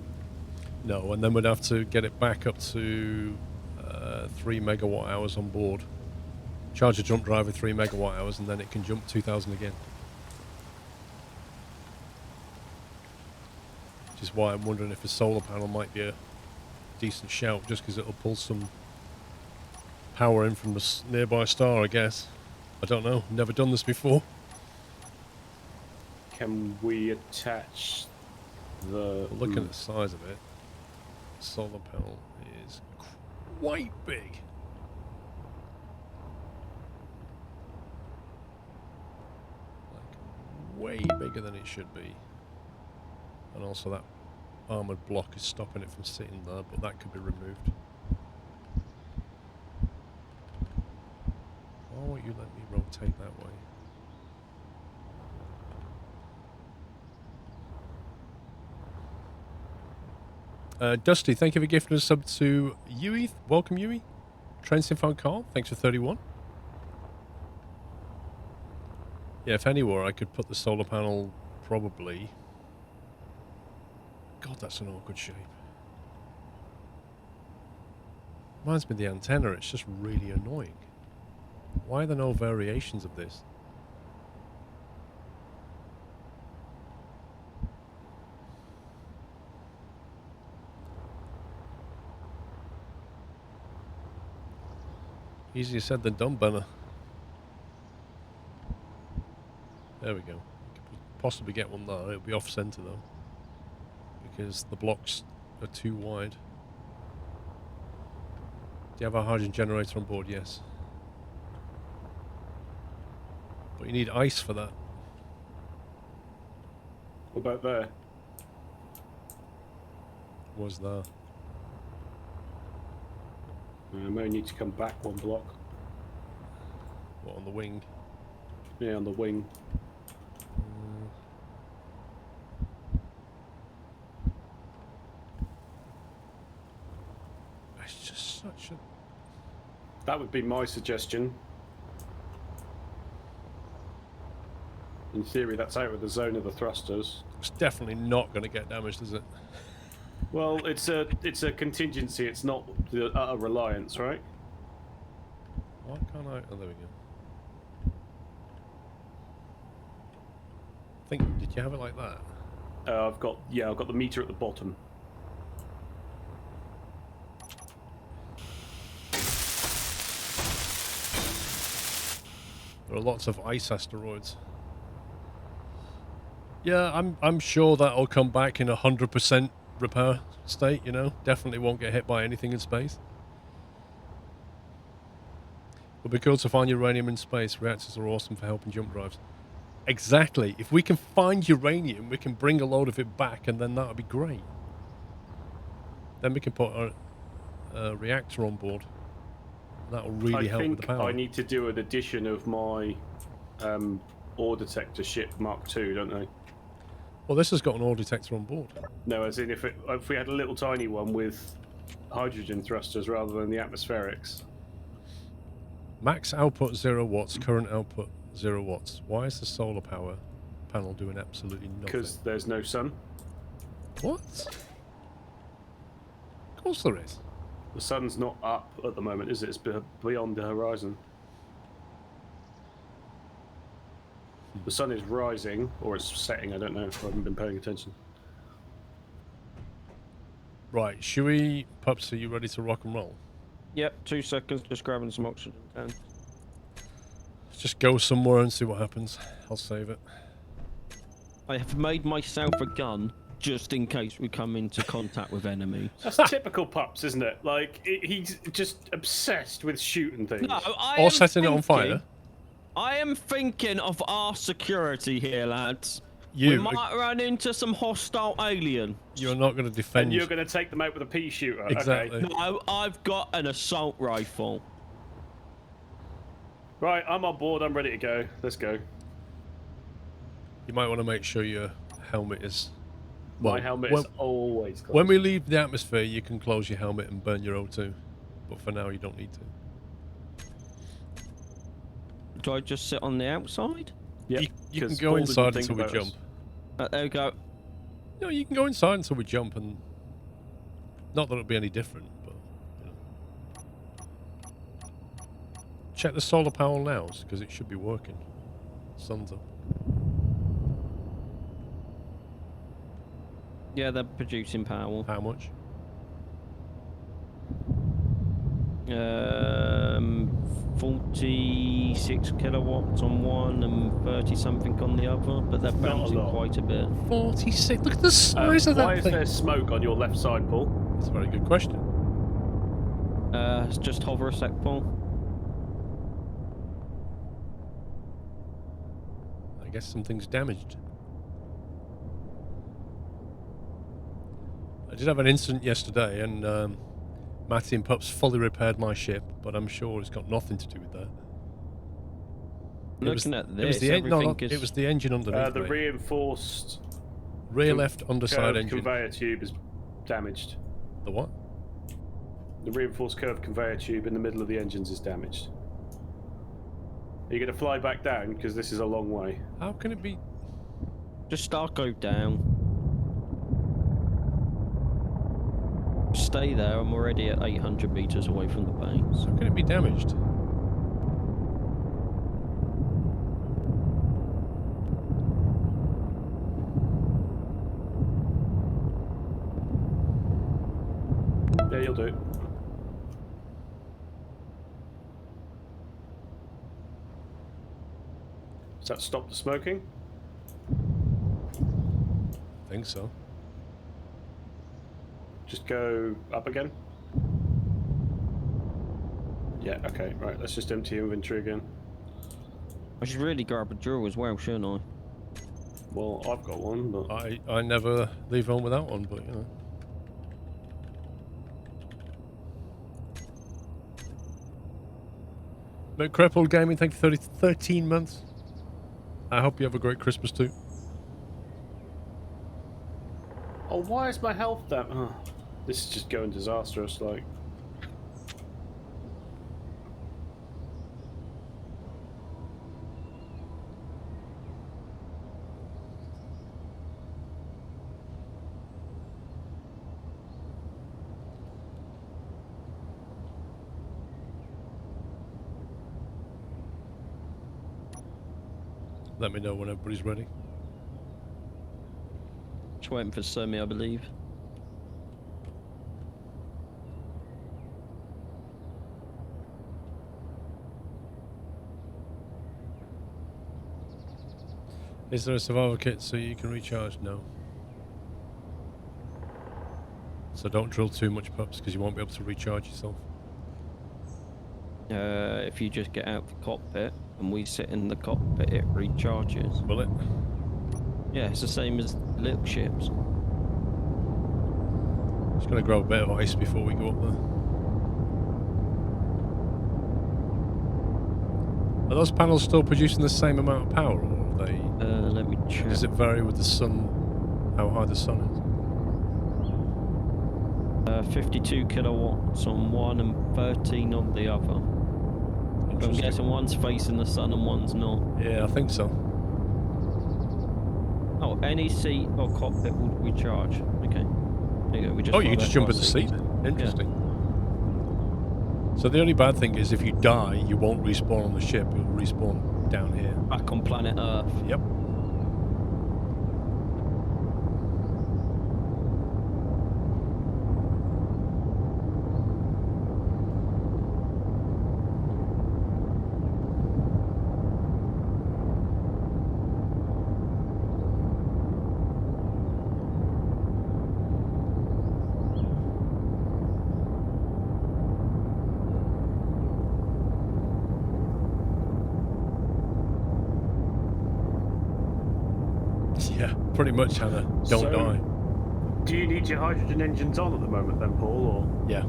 No, and then we'd have to get it back up to 3 megawatt hours on board. Charge a jump drive with 3 megawatt hours, and then it can jump 2,000 again. Which is why I'm wondering if a solar panel might be a decent shout, just because it'll pull some power in from the nearby star, I guess. I don't know. Never done this before. Can we attach the... Looking at the size of it, the solar panel is quite big. Like, way bigger than it should be. And also that armoured block is stopping it from sitting there, but that could be removed. Why won't you let me rotate that way? Dusty, thank you for gifting a sub to Yui. Welcome, Yui. Transinfo Carl, thanks for 31. Yeah, if anywhere I could put the solar panel, probably. God, that's in awkward shape. Reminds me of the antenna, it's just really annoying. Why are there no variations of this? Easier said than done, Benner. There we go. We could possibly get one there. It'll be off center though, because the blocks are too wide. Do you have a hydrogen generator on board? Yes. But you need ice for that. What about there? Was there? I may need to come back one block. What, on the wing? Yeah, on the wing. It's just such a... That would be my suggestion. In theory, that's out of the zone of the thrusters. It's definitely not going to get damaged, is it? Well, it's a contingency. It's not the utter reliance, right? Why can't I... Oh, there we go. Did you have it like that? I've got the meter at the bottom. There are lots of ice asteroids. Yeah, I'm sure that'll come back in 100% repair state, you know? Definitely won't get hit by anything in space. It'll be cool to find uranium in space. Reactors are awesome for helping jump drives. Exactly. If we can find uranium, we can bring a load of it back, and then that'll be great. Then we can put a reactor on board. That'll really help with the power. I think I need to do an addition of my ore detector ship Mark II, don't I? Well, this has got an ore detector on board. No, as in if we had a little tiny one with hydrogen thrusters rather than the atmospherics. Max output 0 watts, current output 0 watts. Why is the solar power panel doing absolutely nothing? Because there's no sun. What? Of course there is. The sun's not up at the moment, is it? It's beyond the horizon. The sun is rising, or it's setting, I don't know. I haven't been paying attention. Right, should we... Pups, are you ready to rock and roll? Yep, 2 seconds, just grabbing some oxygen. Let's just go somewhere and see what happens. I'll save it. I have made myself a gun, just in case we come into contact with enemy. That's typical Pups, isn't it? Like, he's just obsessed with shooting things. No, Or setting it on fire. I am thinking of our security here, lads. You, we might run into some hostile alien. You're not going to defend... And you're going to take them out with a pea shooter. Exactly. Okay. No, I've got an assault rifle. Right, I'm on board. I'm ready to go. Let's go. You might want to make sure your helmet is... My helmet is always closed. When we leave the atmosphere, you can close your helmet and burn your O2. But for now, you don't need to. Do I just sit on the outside? Yep, you can go inside until we jump. There we go. No, you can go inside until we jump, and not that it'll be any different, but you know. Check the solar panel now, because it should be working. Sun's up. Yeah, they're producing power. How much? 46 kilowatts on one and 30 something on the other, but they're bouncing quite a bit. 46. Look at the size of that Why is thing. there smoke on your left side, Paul? That's a very good question. Just hover a sec, Paul. I guess something's damaged. I did have an incident yesterday, and Matty and Pups fully repaired my ship, but I'm sure it's got nothing to do with that. Looking at this, it was the engine underneath. The mate. reinforced rear left underside engine. conveyor tube is damaged. The what? The reinforced curved conveyor tube in the middle of the engines is damaged. Are you going to fly back down? Because this is a long way. How can it be? Just go down. Stay there. I'm already at 800 meters away from the base. How can it be damaged? Yeah, you'll do it. Does that stop the smoking? I think so. Just go up again. Yeah, okay, right, let's just empty inventory again. I should really grab a drill as well, shouldn't I? Well, I've got one, but... I never leave home without one, but you know. McCrepple Gaming, thank you for 13 months. I hope you have a great Christmas too. Oh, why is my health down? Oh, this is just going disastrous, like... Let me know when everybody's ready. Just waiting for Semi, I believe. Is there a survival kit so you can recharge? No. So don't drill too much, Pups, because you won't be able to recharge yourself. If you just get out the cockpit and we sit in the cockpit, it recharges. Will it? Yeah, it's the same as little ships. Just gonna grab a bit of ice before we go up there. Are those panels still producing the same amount of power, or are they? Let me check. Does it vary with the sun? How high the sun is? 52 kilowatts on one and 13 on the other. I'm guessing one's facing the sun and one's not. Yeah, I think so. Oh, any seat or cockpit will recharge. Okay. There you go. We just You can just jump in the seat then. Interesting. Yeah. So the only bad thing is if you die, you won't respawn on the ship. You'll respawn down here. Back on planet Earth. Yep. Yeah, pretty much, Hannah. Don't die. Do you need your hydrogen engines on at the moment then, Paul, or...? Yeah.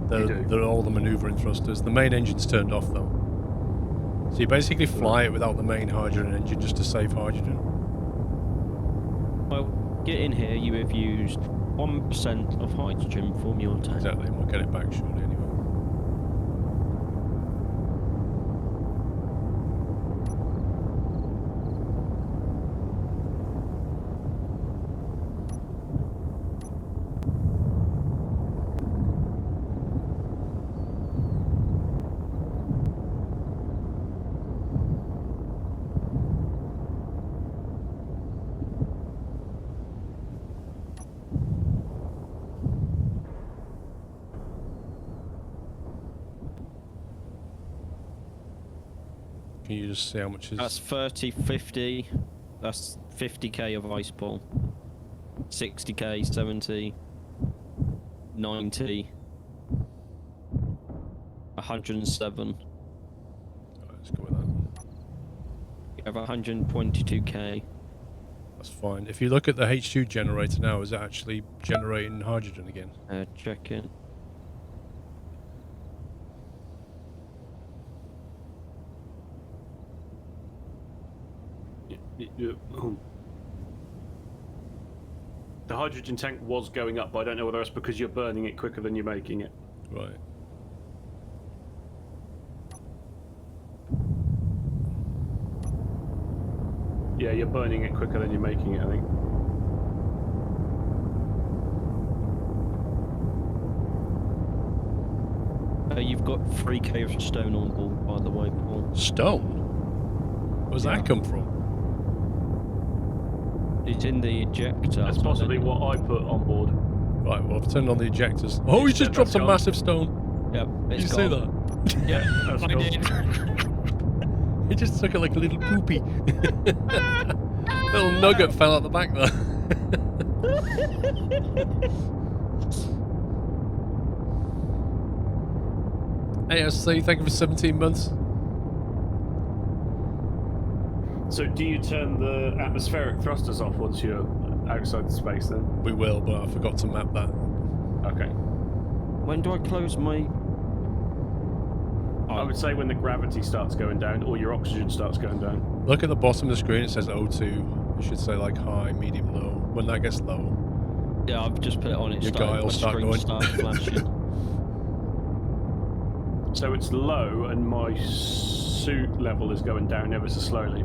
They're all the manoeuvring thrusters. The main engine's turned off, though. So you basically fly it without the main hydrogen engine just to save hydrogen. Well, get in here. You have used 1% of hydrogen from your tank. Exactly, and we'll get it back shortly anyway. Can you just see how much is... That's 30, 50. That's 50k of ice ball. 60k, 70, 90, 107. Alright, let's go with that. You have 122k. That's fine. If you look at the H2 generator now, is it actually generating hydrogen again? Check it. The hydrogen tank was going up, but I don't know whether that's because you're burning it quicker than you're making it. Right. Yeah, you're burning it quicker than you're making it, I think. You've got 3k of stone on board, by the way, Paul. Stone? Where's that come from? It's in the ejector. That's possibly what I put on board. Right, well, I've turned on the ejectors. Oh, he just dropped a massive stone. Yep, Did you see that? Yeah, That's I cool. did. He just took it like a little poopy. Little nugget fell out the back there. ASC, thank you for 17 months. So do you turn the atmospheric thrusters off once you're outside the space then? We will, but I forgot to map that. Okay. When do I close my... I would say when the gravity starts going down or your oxygen starts going down. Look at the bottom of the screen, it says O2. It should say like high, medium, low. When that gets low, Yeah, I've just put it on. It your started, guy will my start screen going. started flashing. So it's low and my suit level is going down ever so slowly.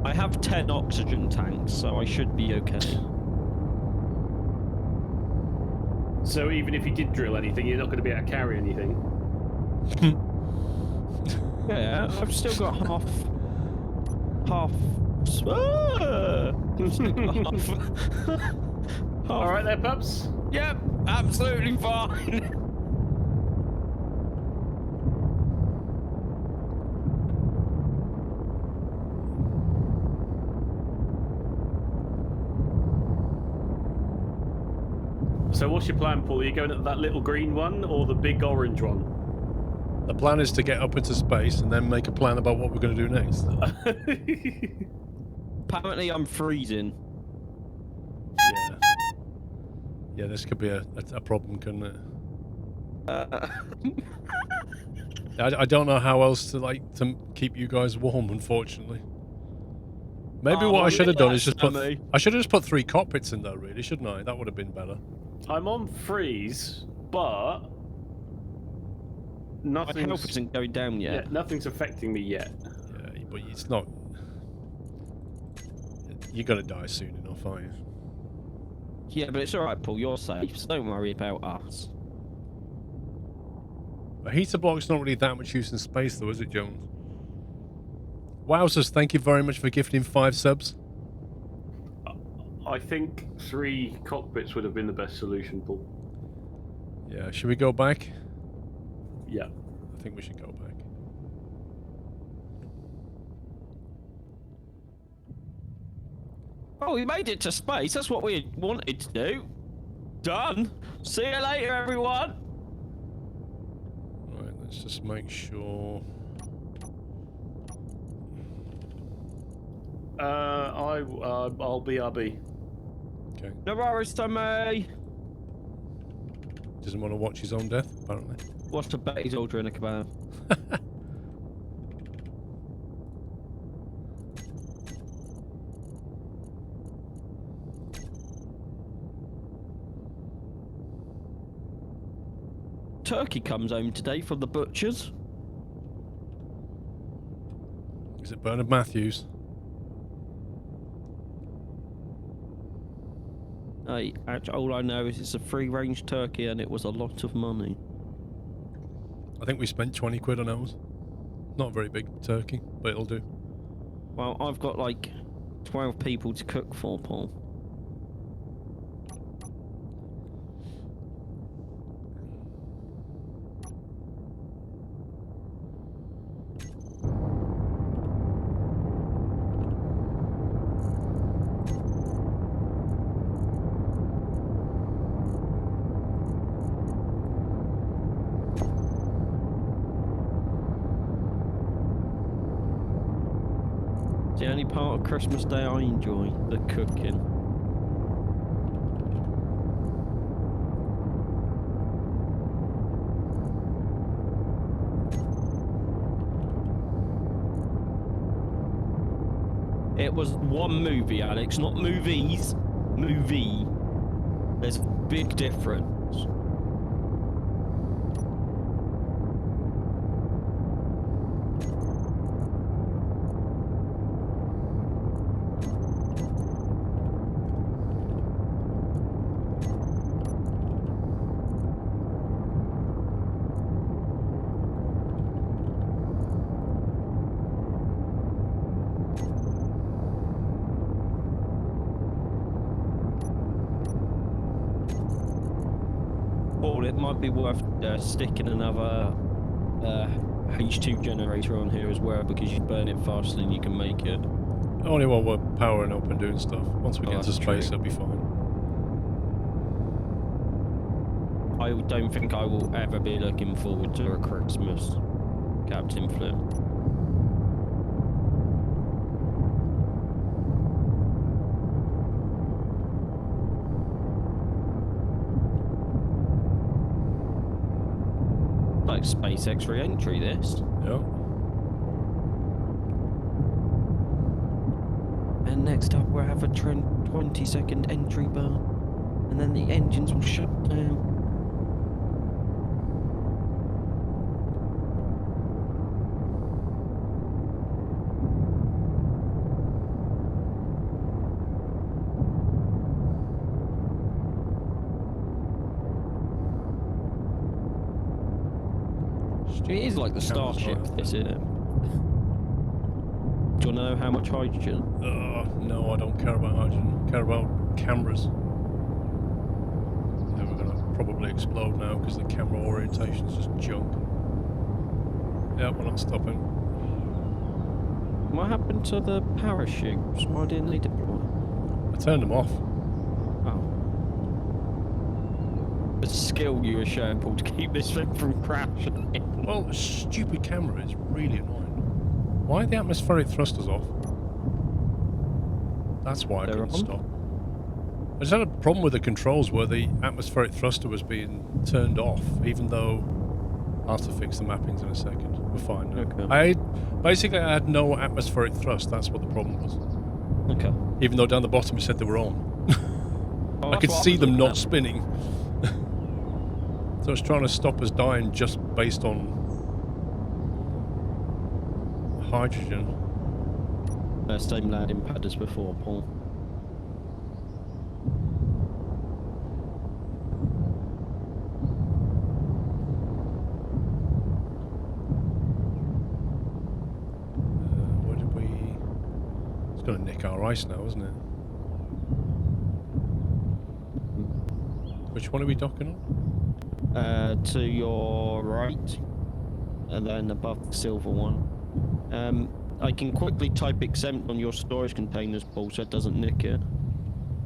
I have 10 oxygen tanks, so I should be okay. So even if you did drill anything, you're not going to be able to carry anything. Yeah, I've still got half. I've still got half. All right there, pups. Yep, absolutely fine. So what's your plan, Paul? Are you going at that little green one or the big orange one? The plan is to get up into space and then make a plan about what we're going to do next. Apparently, I'm freezing. Yeah. Yeah, this could be a problem, couldn't it? I don't know how else to keep you guys warm, unfortunately. Maybe what I should have done is just put... I should have just put 3 cockpits in there, really, shouldn't I? That would have been better. I'm on freeze, but My nothing's... health isn't going down yet. Yeah, nothing's affecting me yet. Yeah, but it's not... You're going to die soon enough, aren't you? Yeah, but it's alright, Paul. You're safe, so don't worry about us. A heater block's not really that much use in space, though, is it, Jones? Wowzers, thank you very much for gifting 5 subs. I think 3 cockpits would have been the best solution, Paul. Yeah, should we go back? Yeah. I think we should go back. Oh, we made it to space. That's what we wanted to do. Done. See you later, everyone. Right, let's just make sure... I'll BRB. Okay. No worries, Tommy. Doesn't want to watch his own death, apparently. What's the bet he's ordering a kebab? turkey comes home today from the butcher's. Is it Bernard Matthews? All I know is it's a free-range turkey and it was a lot of money. I think we spent 20 quid on ours. Not a very big turkey, but it'll do. Well, I've got like 12 people to cook for, Paul. It's the only part of Christmas Day I enjoy, the cooking. It was one movie, Alex, not movies. Movie. There's a big difference. Paul, it might be worth sticking another H2 generator on here as well, because you burn it faster than you can make it. Only while we're powering up and doing stuff. Once we get into that's space, true. it'll be fine. I don't think I will ever be looking forward to a Christmas, Captain Flint. Like SpaceX re-entry, this. Yeah. And next up we'll have a 20-second entry bar, and then the engines will shut down. It is like the Starship, this, isn't it? Do you know how much hydrogen? No, I don't care about hydrogen. I care about cameras. Yeah, we're going to probably explode now because the camera orientation is just junk. Yeah, we're not stopping. What happened to the parachutes? Why didn't they deploy? I turned them off. Oh. The skill you were showing, Paul, to keep this thing from crashing. Well, the stupid camera is really annoying. Why are the atmospheric thrusters off? That's why I They're couldn't on? stop. I just had a problem with the controls where the atmospheric thruster was being turned off, even though I'll have to fix the mappings in a second. We're fine now. Okay. Basically I had no atmospheric thrust. That's what the problem was. Okay. Even though down the bottom it said they were on. Oh, I that's could what see was them looking not at. spinning. So it's trying to stop us dying just based on hydrogen. Same landing pad as before, Paul. Where did we... It's going to nick our ice now, isn't it? Which one are we docking on? To your right, and then above the silver one. I can quickly type exempt on your storage containers, Paul, so it doesn't nick it.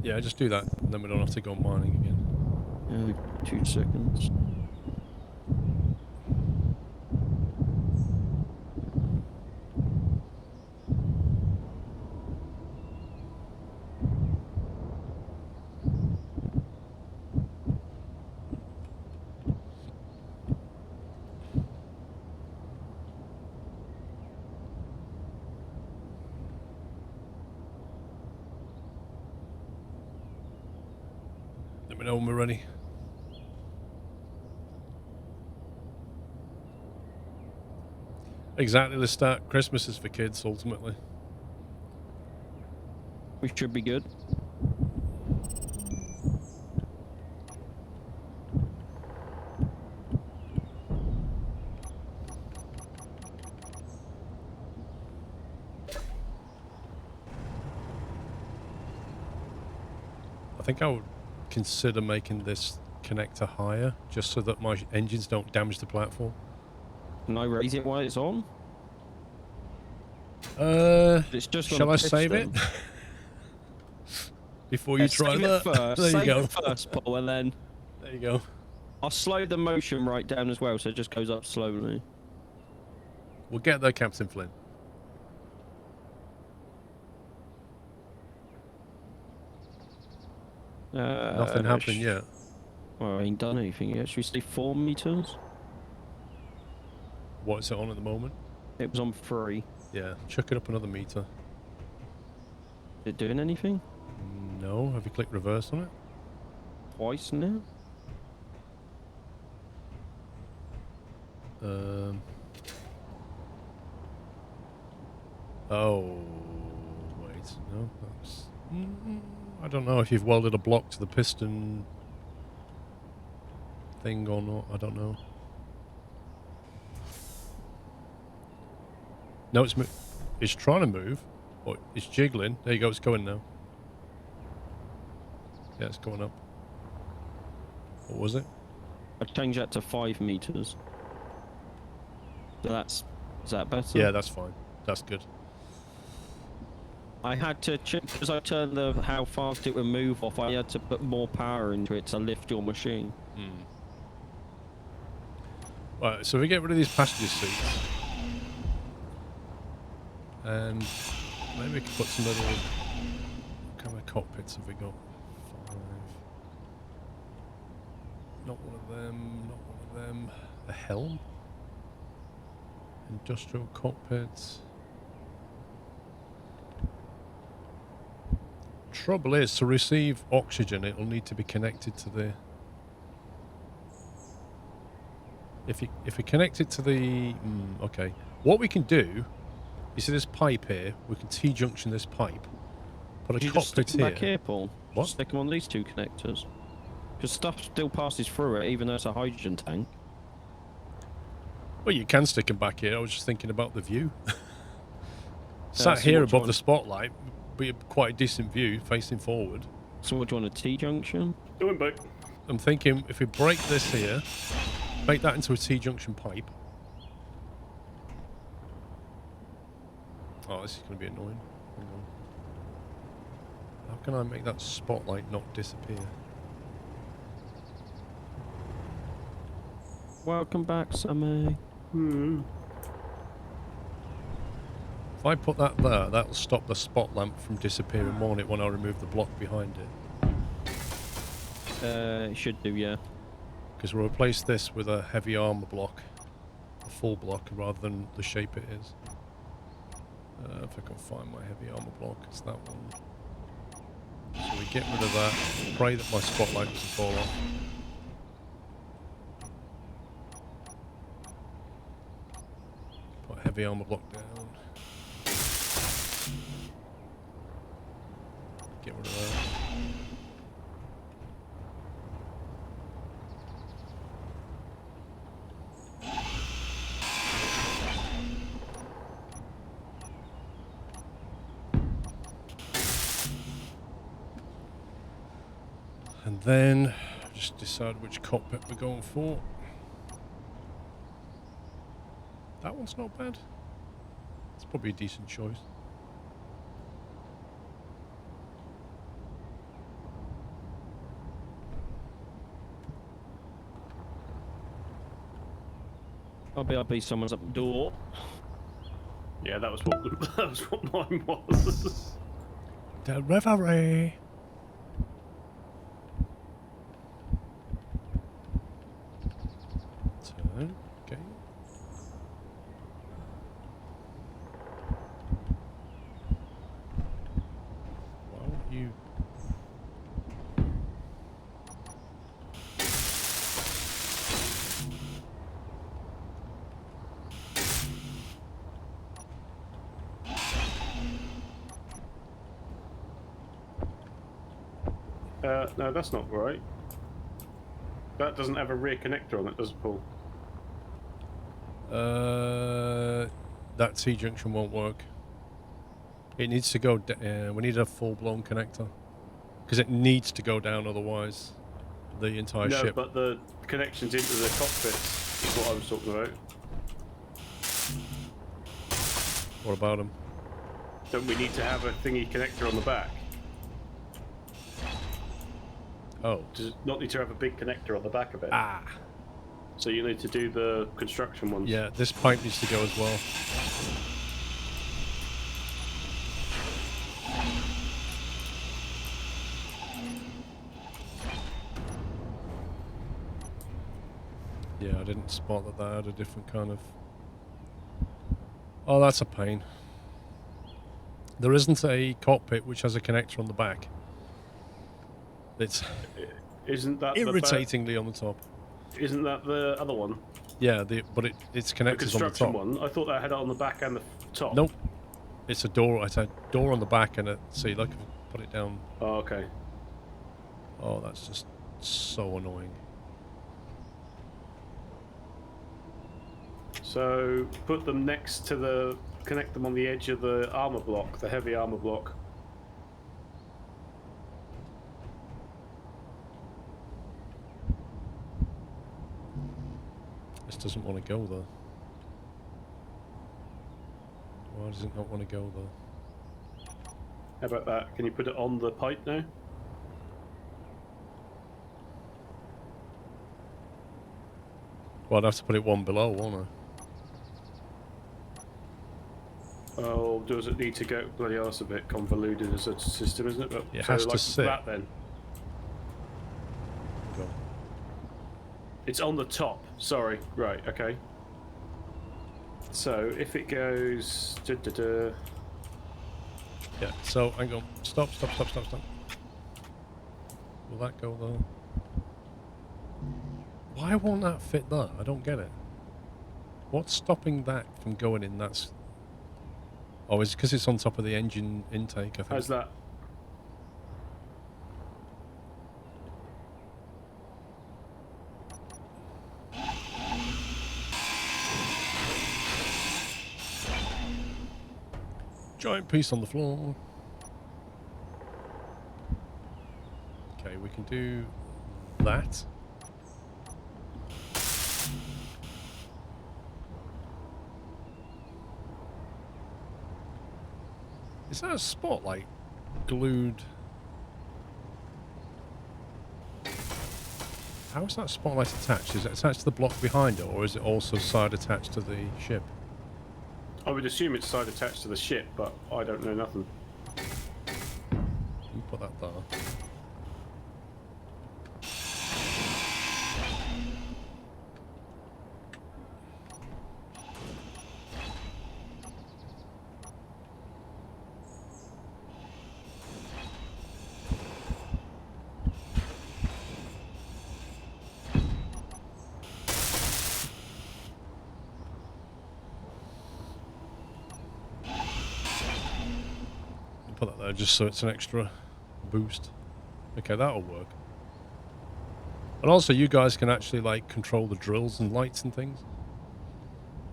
Yeah, just do that, and then we don't have to go mining again. 2 seconds. Let me know when we're ready. Exactly the start. Christmas is for kids, ultimately. We should be good. I think I would consider making this connector higher, just so that my engines don't damage the platform. Can I raise it while it's on? It's just Shall I save it? piston. Before you try save that? it first. There you Save go. it first, Paul, and then There you go. I'll slow the motion right down as well, so it just goes up slowly. We'll get there, Captain Flynn. Nothing happened yet. Well, I ain't done anything yet. Should we say 4 meters? What is it on at the moment? It was on 3. Yeah, chuck it up another meter. Is it doing anything? No, have you clicked reverse on it? Twice now? Oh, wait, no, that's... I don't know if you've welded a block to the piston thing or not, I don't know. No, it's trying to move. Oh, it's jiggling. There you go, it's going now. Yeah, it's going up. What was it? I changed that to 5 meters. So is that better? Yeah, that's fine. That's good. I had to check, because I turned how fast it would move off, I had to put more power into it to lift your machine. Right, so we get rid of these passenger seats. And maybe we can put some little... What kind of cockpits have we got? 5. Not one of them, not one of them. A helm? Industrial cockpits. Trouble is, to receive oxygen, it'll need to be connected to the... If you connect it to the... okay. What we can do, you see this pipe here? We can T-junction this pipe. Put a Did you just stick cockpit them here. back here, Paul? What? Just stick them on these 2 connectors. Because stuff still passes through it, even though it's a hydrogen tank. Well, you can stick them back here. I was just thinking about the view. So Sat here what do you above want? the spotlight, be quite a decent view facing forward. So what do you want, a T-junction? Going back. I'm thinking if we break this here, make that into a T-junction pipe. Oh, this is going to be annoying. Hang on. How can I make that spotlight not disappear? Welcome back, Sammy. If I put that there, that'll stop the spot lamp from disappearing on it when I remove the block behind it. It should do, yeah. Because we'll replace this with a heavy armor block, a full block, rather than the shape it is. If I can find my heavy armor block, it's that one. So we get rid of that, pray that my spotlight doesn't fall off. Put heavy armor block down. Get rid of that. And then just decide which cockpit we're going for. That one's not bad. It's probably a decent choice. I'll be someone's up the door. Yeah, that was what mine was. Delivery. Turn. Okay. Well, you. No, that's not right. That doesn't have a rear connector on it, does it, Paul? That T-junction won't work. It needs to go... we need a full-blown connector. Because it needs to go down, otherwise the entire No, ship... but the connections into the cockpits is what I was talking about. What about them? Don't we need to have a thingy connector on the back? Oh. Does it not need to have a big connector on the back of it? Ah. So you need to do the construction ones. Yeah, this pipe needs to go as well. Yeah, I didn't spot that that had a different kind of... Oh, that's a pain. There isn't a cockpit which has a connector on the back. It's Isn't that irritatingly on the top. Isn't that the other one? Yeah, but it's The connected on the top. construction one? I thought that had it on the back and the top. Nope. It's a door. It's a door on the back, and see, like, if you put it down. Oh, okay. Oh, that's just so annoying. So put them next to the... Connect them on the edge of the armor block, the heavy armor block. This doesn't want to go there. Why does it not want to go there? How about that? Can you put it on the pipe now? Well, I'd have to put it one below, won't I? Oh, does it need to go? Bloody arse, a bit convoluted as a system, isn't it? But, It so has to like sit. that then. Go. It's on the top. Sorry. Right. Okay. So if it goes, Yeah. So hang on. Stop. Will that go there? Why won't that fit there? I don't get it. What's stopping that from going in? That's... Oh, it's because it's on top of the engine intake, I think. how's that? Giant piece on the floor. Okay, we can do that. Is that a spotlight glued? How is that spotlight attached? Is it attached to the block behind it, or is it also side attached to the ship? I would assume it's side attached to the ship, but I don't know nothing. You put that there. Put that there just so it's an extra boost. Okay, that'll work. And also you guys can actually like control the drills and lights and things.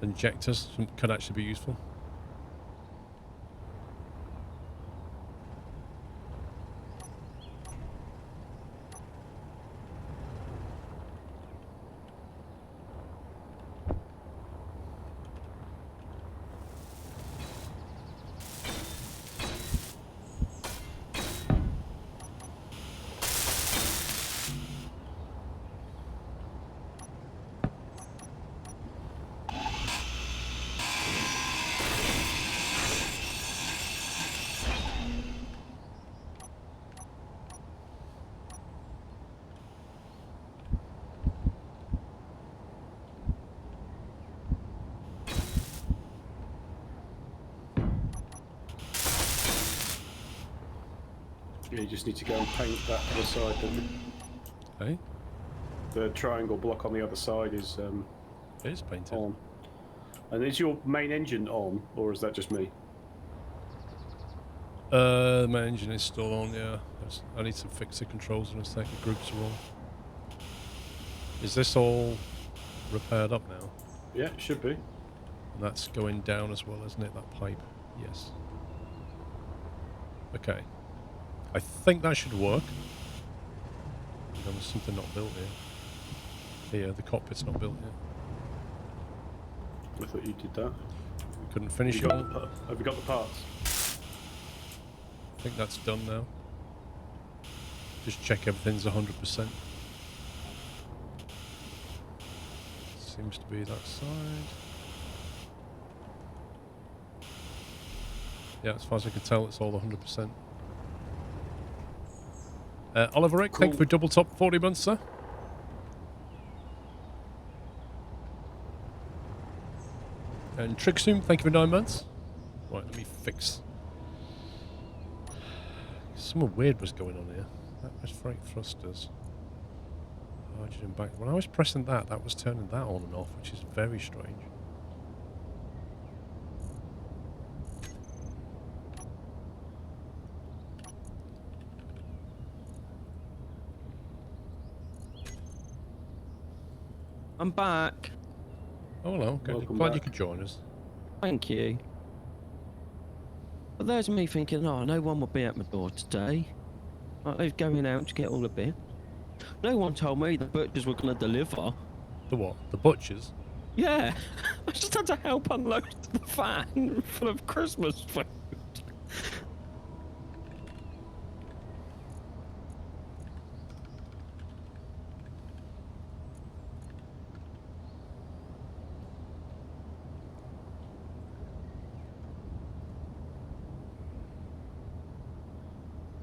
Injectors could actually be useful. Yeah, you just need to go and paint that other side, don't you? Hey, The triangle block on the other side is it is painted. on. And is your main engine on, or is that just me? My engine is still on, yeah. I need to fix the controls in a second. Groups are on. Is this all repaired up now? Yeah, it should be. And that's going down as well, isn't it? That pipe. Yes. Okay. I think that should work. Hang on, there's something not built here. Here, the cockpit's not built yet. I thought you did that. We couldn't finish it all. Have you got the parts? I think that's done now. Just check everything's 100%. Seems to be that side. Yeah, as far as I can tell, it's all 100%. Oliver Rick, Cool. thank you for double top 40 months, sir. And Trixum, thank you for 9 months. Right, let me fix. Something weird was going on here. That was freight thrusters. Hydrogen back. When I was pressing that, that was turning that on and off, which is very strange. I'm back. Oh, hello. Okay. Welcome Glad you back. could join us. Thank you. But there's me thinking, oh, no one will be at my door today. I was going out to get all the bits. No one told me the butchers were going to deliver. The what? The butchers? Yeah, I just had to help unload the van full of Christmas food.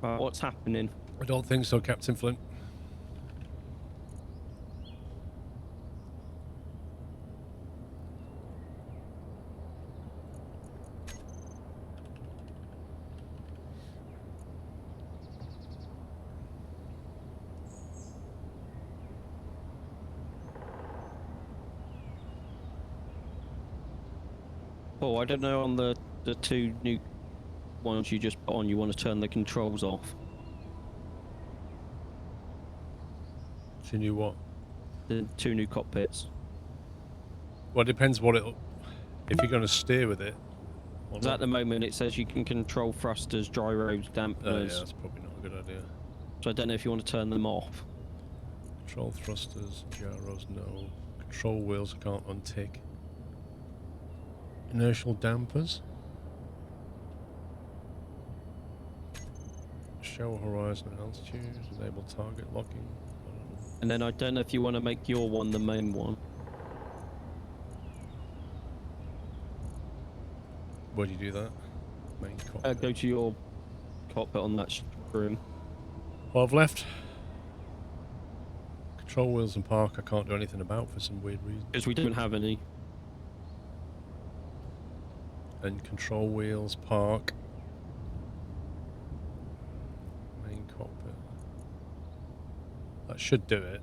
What's happening? I don't think so, Captain Flint. Oh, I don't know on the two new ones you just put on, you want to turn the controls off. She knew what? The two new cockpits. Well, it depends what it'll... If you're going to steer with it. Or 'Cause not. at the moment it says you can control thrusters, gyros, Yeah, dampeners. that's probably not a good idea. So I don't know if you want to turn them off. Control thrusters, gyros, no. Control wheels, I can't untick. Inertial dampers. Show horizon and altitude, enable target locking. I don't know. And then I don't know if you want to make your one the main one. Where do you do that? Main cockpit. Go to your cockpit on that room. Well, I've left. Control wheels and park I can't do anything about for some weird reason. Because we don't have any. And control wheels, park. Main cockpit. That should do it.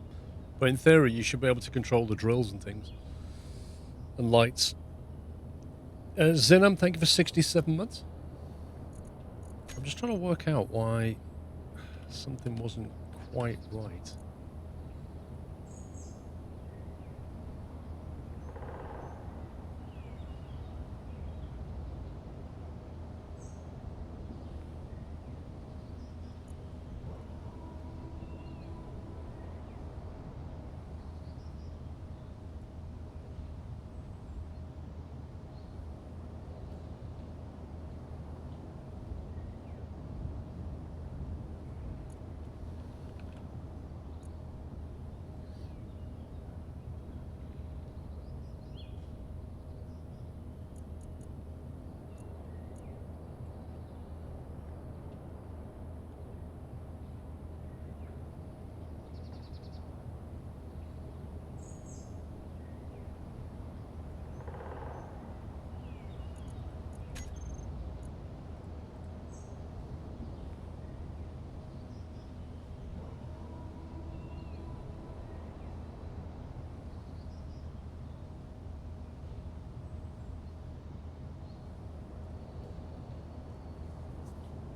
But in theory, you should be able to control the drills and things. And lights. Zinam, thank you for 67 months. I'm just trying to work out why something wasn't quite right.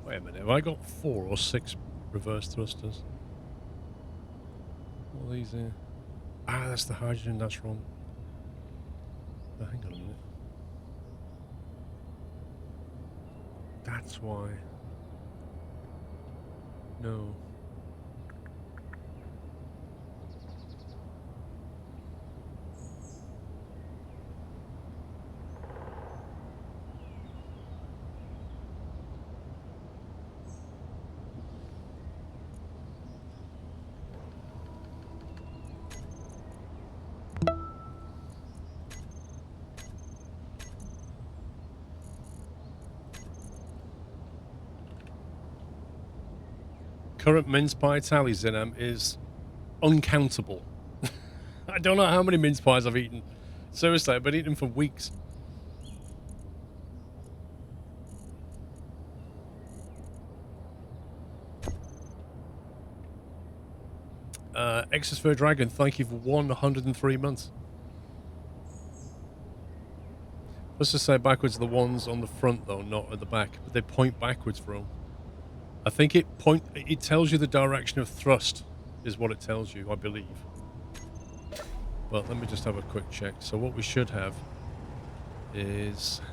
Wait a minute, have I got 4 or 6 reverse thrusters? All these here. Ah, that's the hydrogen, that's wrong. Oh, hang on a minute. That's why. No. Current mince pie tally, Zinam, is uncountable. I don't know how many mince pies I've eaten. Seriously, I've been eating them for weeks. Exosphere Dragon, thank you for 103 months. Let's just say backwards, the ones on the front though, not at the back, but they point backwards, bro. I think it tells you the direction of thrust is what it tells you, I believe. But let me just have a quick check. So what we should have is